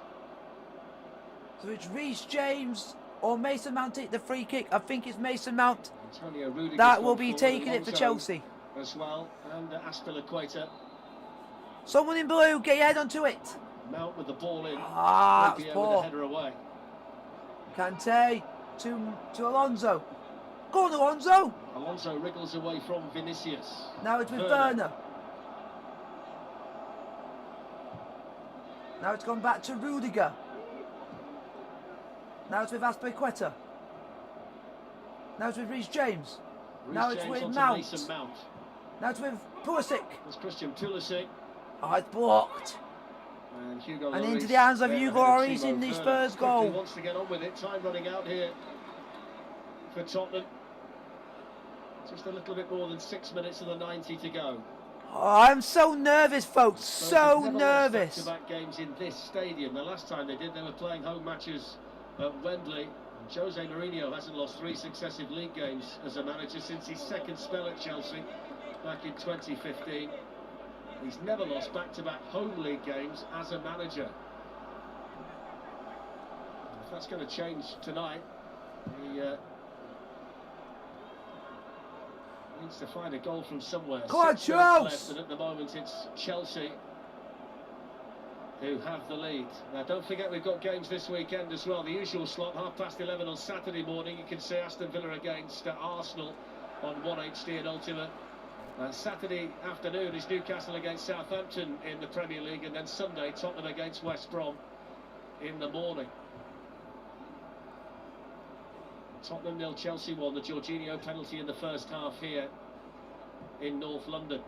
So it's Reece James or Mason Mount take the free kick. I think it's Mason Mount. Antonio Rudiger's That will gone be forward, taking it for Alonso Chelsea. as well, and Aspilicueta. Someone in blue, get your head onto it. Mount with the ball in. Ah, that's With a poor. header away. Kante to Alonso. Go on, Alonso. Alonso wriggles away from Vinicius. Now it's with Werner. Now it's gone back to Rudiger. Now it's with Aspilicueta. Now it's with Reece James. Now it's with Mount. Now it's with Pulisic. There's Christian Pulisic. Oh, it's blocked. And Hugo And Lloris into the hands of there Hugo ahead of Lloris Timo in the Werner. Spurs Quickly goal. wants to get on with it. Time running out here for Tottenham. Just a little bit more than 6 minutes of the 90 to go. Oh, I'm so nervous, folks. So Never nervous. lost back-to-back games in this stadium. The last time they did, they were playing home matches at Wembley. And Jose Mourinho hasn't lost 3 successive league games as a manager since his second spell at Chelsea back in 2015. He's never lost back-to-back home league games as a manager. If that's going to change tonight, he needs to find a goal from somewhere. Come on, 6 minutes left, Chelsea! and at the moment it's Chelsea who have the lead. Now don't forget we've got games this weekend as well. The usual slot, 11:30 on Saturday morning. You can see Aston Villa against Arsenal on 1HD and Ultimate. Saturday afternoon is Newcastle against Southampton in the Premier League, and then Sunday Tottenham against West Brom in the morning. Tottenham 0, Chelsea 1. The Jorginho penalty in the first half here in North London.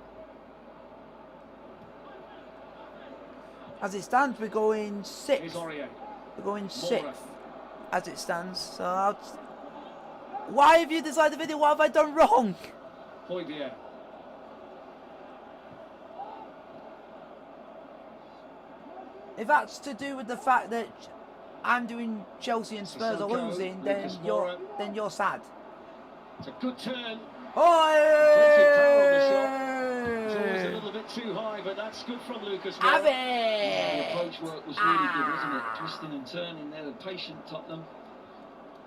As it stands, we're going 6th. Here's Aurier. We're going Mora. 6th as it stands. So why have you decided the video? What have I done wrong? Højbjerg. If that's to do with the fact that I'm doing Chelsea and Spurs are Sissoko, losing, Lucas then you're sad. It's a good turn. Oi! It's always a little bit too high, but that's good from Lucas Moura. Have The it! approach work was really good, wasn't it? Twisting and turning there, the patient Tottenham.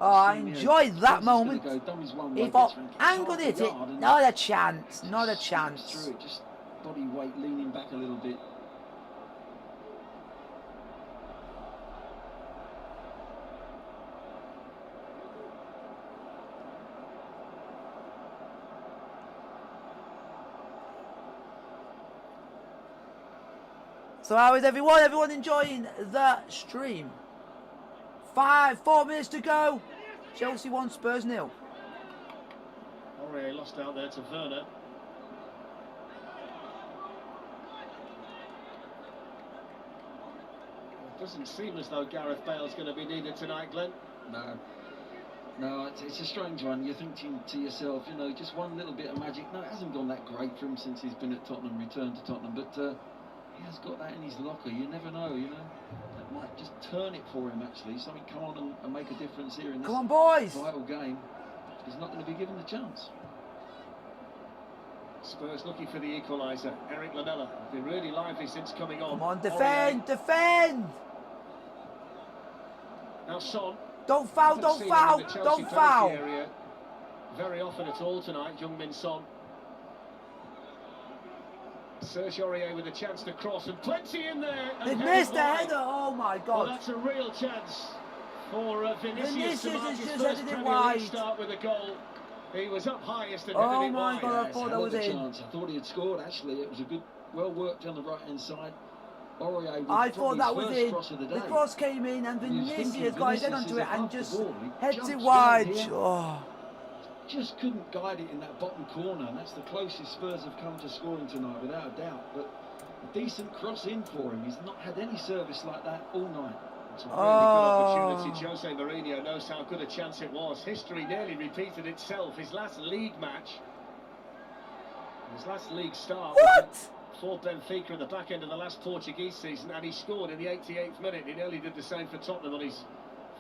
Oh, I enjoyed that moment. He thought, I'm going to hit it. Not a chance. Not a chance. Through it, just body weight leaning back a little bit. So how is everyone? Everyone enjoying the stream? 4 minutes to go. Chelsea 1, Spurs 0. Aurier lost out there to Werner. It doesn't seem as though Gareth Bale's going to be needed tonight, Glenn. No, it's a strange one. You're thinking to yourself, you know, just one little bit of magic. No, it hasn't gone that great for him since he's been at Tottenham, returned to Tottenham, but he has got that in his locker. You never know, you know. That might just turn it for him, actually. Something come on and make a difference here in this Come on, boys. vital game. He's not going to be given the chance. Spurs looking for the equaliser. Eric Lamela been really lively since coming on. Come on, defend, defend. Now Son. Don't foul, don't foul, don't foul. Area very often at all tonight, Heung-min Son. Serge Aurier with a chance to cross and plenty in there. They missed the header. Oh my God. Well, that's a real chance for Vinicius to mark his just first headed it Premier League wide. start with a goal. He was up highest and Oh headed it my wide. God, I thought that was in. Chance. I thought he had scored, actually. It was a good, well worked on the right-hand side. Aurier with I thought probably that his was first in. cross of the The day. cross came in and He was thinking Vinicius got his head Vinicius onto is it and above the just ball. He heads jumps it down wide. here. Oh. Just couldn't guide it in that bottom corner, and that's the closest Spurs have come to scoring tonight, without a doubt. But a decent cross in for him. He's not had any service like that all night. It's a really good opportunity. Jose Mourinho knows how good a chance it was. History nearly repeated itself. His last league match, his last league start, What? for Benfica in the back end of the last Portuguese season, and he scored in the 88th minute. He nearly did the same for Tottenham on his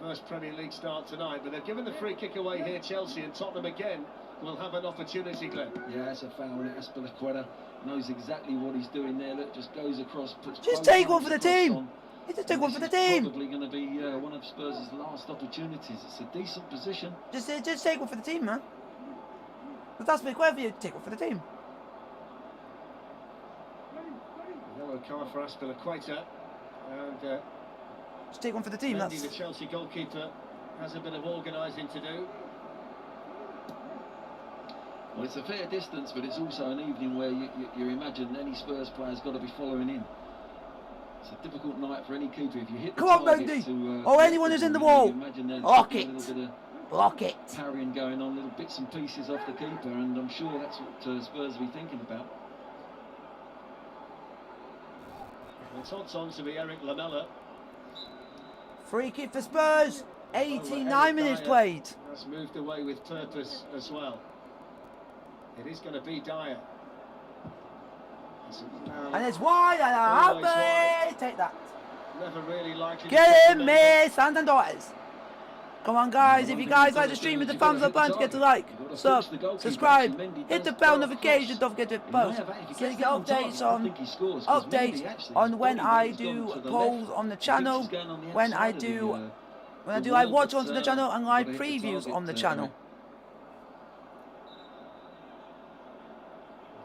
first Premier League start tonight. But they've given the free kick away here, Chelsea, and Tottenham again will have an opportunity, Glenn. Yeah, it's a foul. Aspilicueta knows exactly what he's doing there. Look, just goes across, puts Just both take one arms for the across team. on He just take one for the team. Probably going to be one of Spurs' last opportunities. It's a decent position. Just take one for the team, man. But that's big for you. Take one for the team. Yellow card for Aspilicueta, and just take one for the team. Mendy, That's the Chelsea goalkeeper, has a bit of organising to do. Well, it's a fair distance, but it's also an evening where you imagine any Spurs player's got to be following in. It's a difficult night for any keeper. If you hit the come on, target Mendy! Or anyone who's in the wall. Block it. Block it. Parrying going on, little bits and pieces off the keeper, and I'm sure that's what Spurs will be thinking about. It's on to be Eric Lamela. Free kick for Spurs. 89 minutes played. Has moved away with purpose as well. It is going to be Dyer. And it's wide, and happy. Take that. Never really likely. Get him, miss, sons and daughters. Come on, guys. If you guys like the stream with the thumbs up button, get a like, sub, subscribe, hit the bell notification. Don't forget to post. Get updates on when I do polls on the channel, when I do live watch-ons on the channel, and live previews on the channel.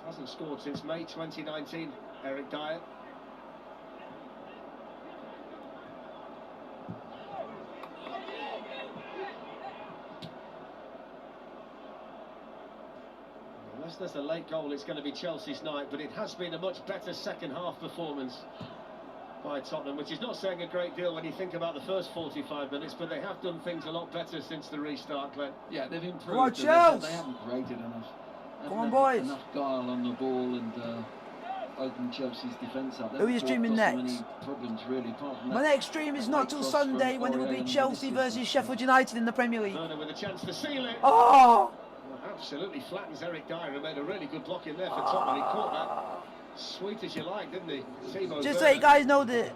Hasn't scored since May 2019, Eric Dyer. Unless there's a late goal, it's going to be Chelsea's night, but it has been a much better second half performance by Tottenham, which is not saying a great deal when you think about the first 45 minutes, but they have done things a lot better since the restart, Glenn. Yeah, they've improved. Come on, Chelsea! They haven't created enough. Come on, boys. Enough guile on the ball and open Chelsea's defence up. Who are you streaming next? Any problems, really, apart from My that. next stream is not till Sunday, when it will be Chelsea versus Sheffield United in the Premier League. Werner with a chance to seal it. Oh! Well, absolutely flattens Eric Dyer, who made a really good block in there for Tottenham. He caught that sweet as you like, didn't he? Timo Just so Werner. you guys know that,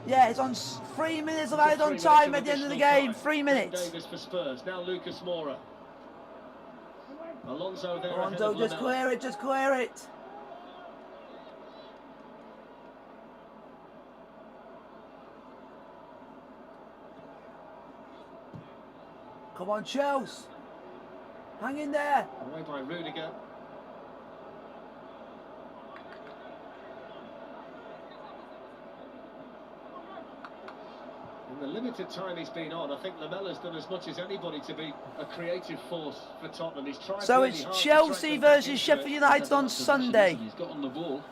yeah, it's on 3 minutes of added on time at the end of the game. 3 minutes. Davis for Spurs. Now Lucas Moura. Alonso there. Alonso, just clear it, just clear it. Come on, Chelsea. Hang in there. Away by Rudiger. In the limited time he's been on, I think Lamela's done as much as anybody to be a creative force for Tottenham. He's tried So really it's hard to Chelsea track them back versus into Sheffield it. United on Sunday. He's got on the ball.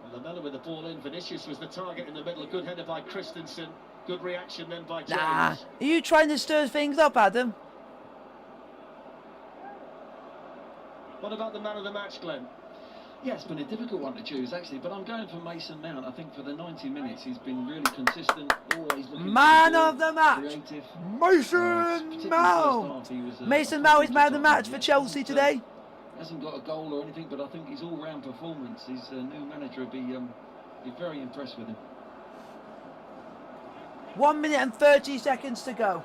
And Lamela with the ball in. Vinicius was the target in the middle. A good header by Christensen. Good reaction then by James. Nah. Are you trying to stir things up, Adam? What about the man of the match, Glenn? Yeah, it's been a difficult one to choose, actually, but I'm going for Mason Mount. I think for the 90 minutes he's been really consistent, always looking Man for of the match, creative. Mason Mount. Mason Mount is man of the match for Chelsea today. Hasn't got a goal or anything, but I think his all-round performance, his new manager will be very impressed with him. 1 minute and 30 seconds to go.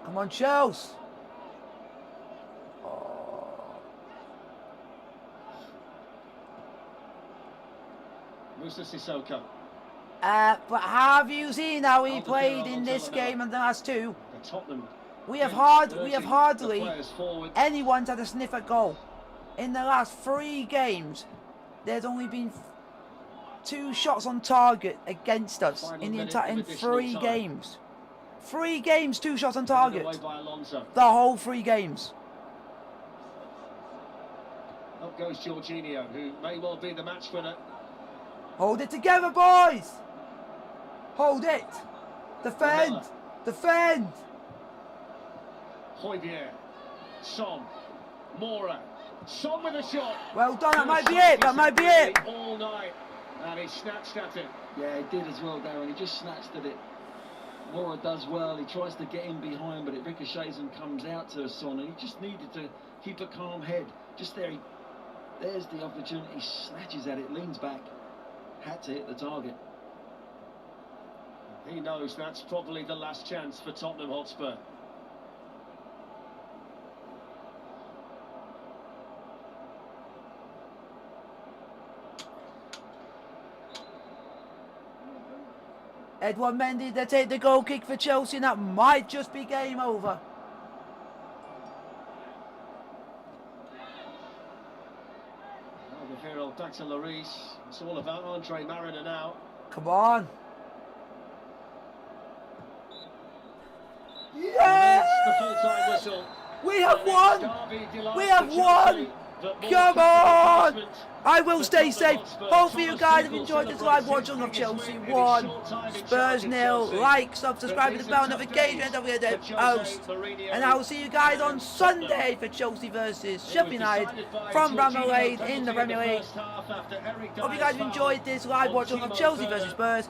Come on, Chelsea. Oh. Musa Sissoko. But have you seen how he played in this game and the last two? The Tottenham. We have hardly anyone's had a sniff at goal. In the last 3 games, there's only been 2 shots on target against us in 3 games. 3 games, 2 shots on target. The whole 3 games. Up goes Jorginho, who may well be the match winner. Hold it together, boys. Hold it. Defend. Defend. Højbjerg. Son. Moura. Son with a shot. Well done. That might be it. That might be it. All night. And he snatched at it. Yeah, he did as well, Darren. He just snatched at it. Moura does well. He tries to get in behind, but it ricochets and comes out to Son. And he just needed to keep a calm head. Just there. There's the opportunity. He snatches at it, leans back. Had to hit the target. He knows that's probably the last chance for Tottenham Hotspur. Edouard Mendy, they take the goal kick for Chelsea, and that might just be game over. Alvaro back to Lloris. It's all about Andre Mariner now. Come on. Yes! The full-time whistle. We have won! We have won! Come on! I will stay safe. Hopefully you guys have enjoyed this live watching of Chelsea 1, Spurs 0. Like, subscribe with the bell notification, and don't forget to post. And I will see you guys on Sunday for Chelsea versus Sheffield United from Bramall Lane in the Premier League. Hope you guys have enjoyed this live watching of Chelsea versus Spurs.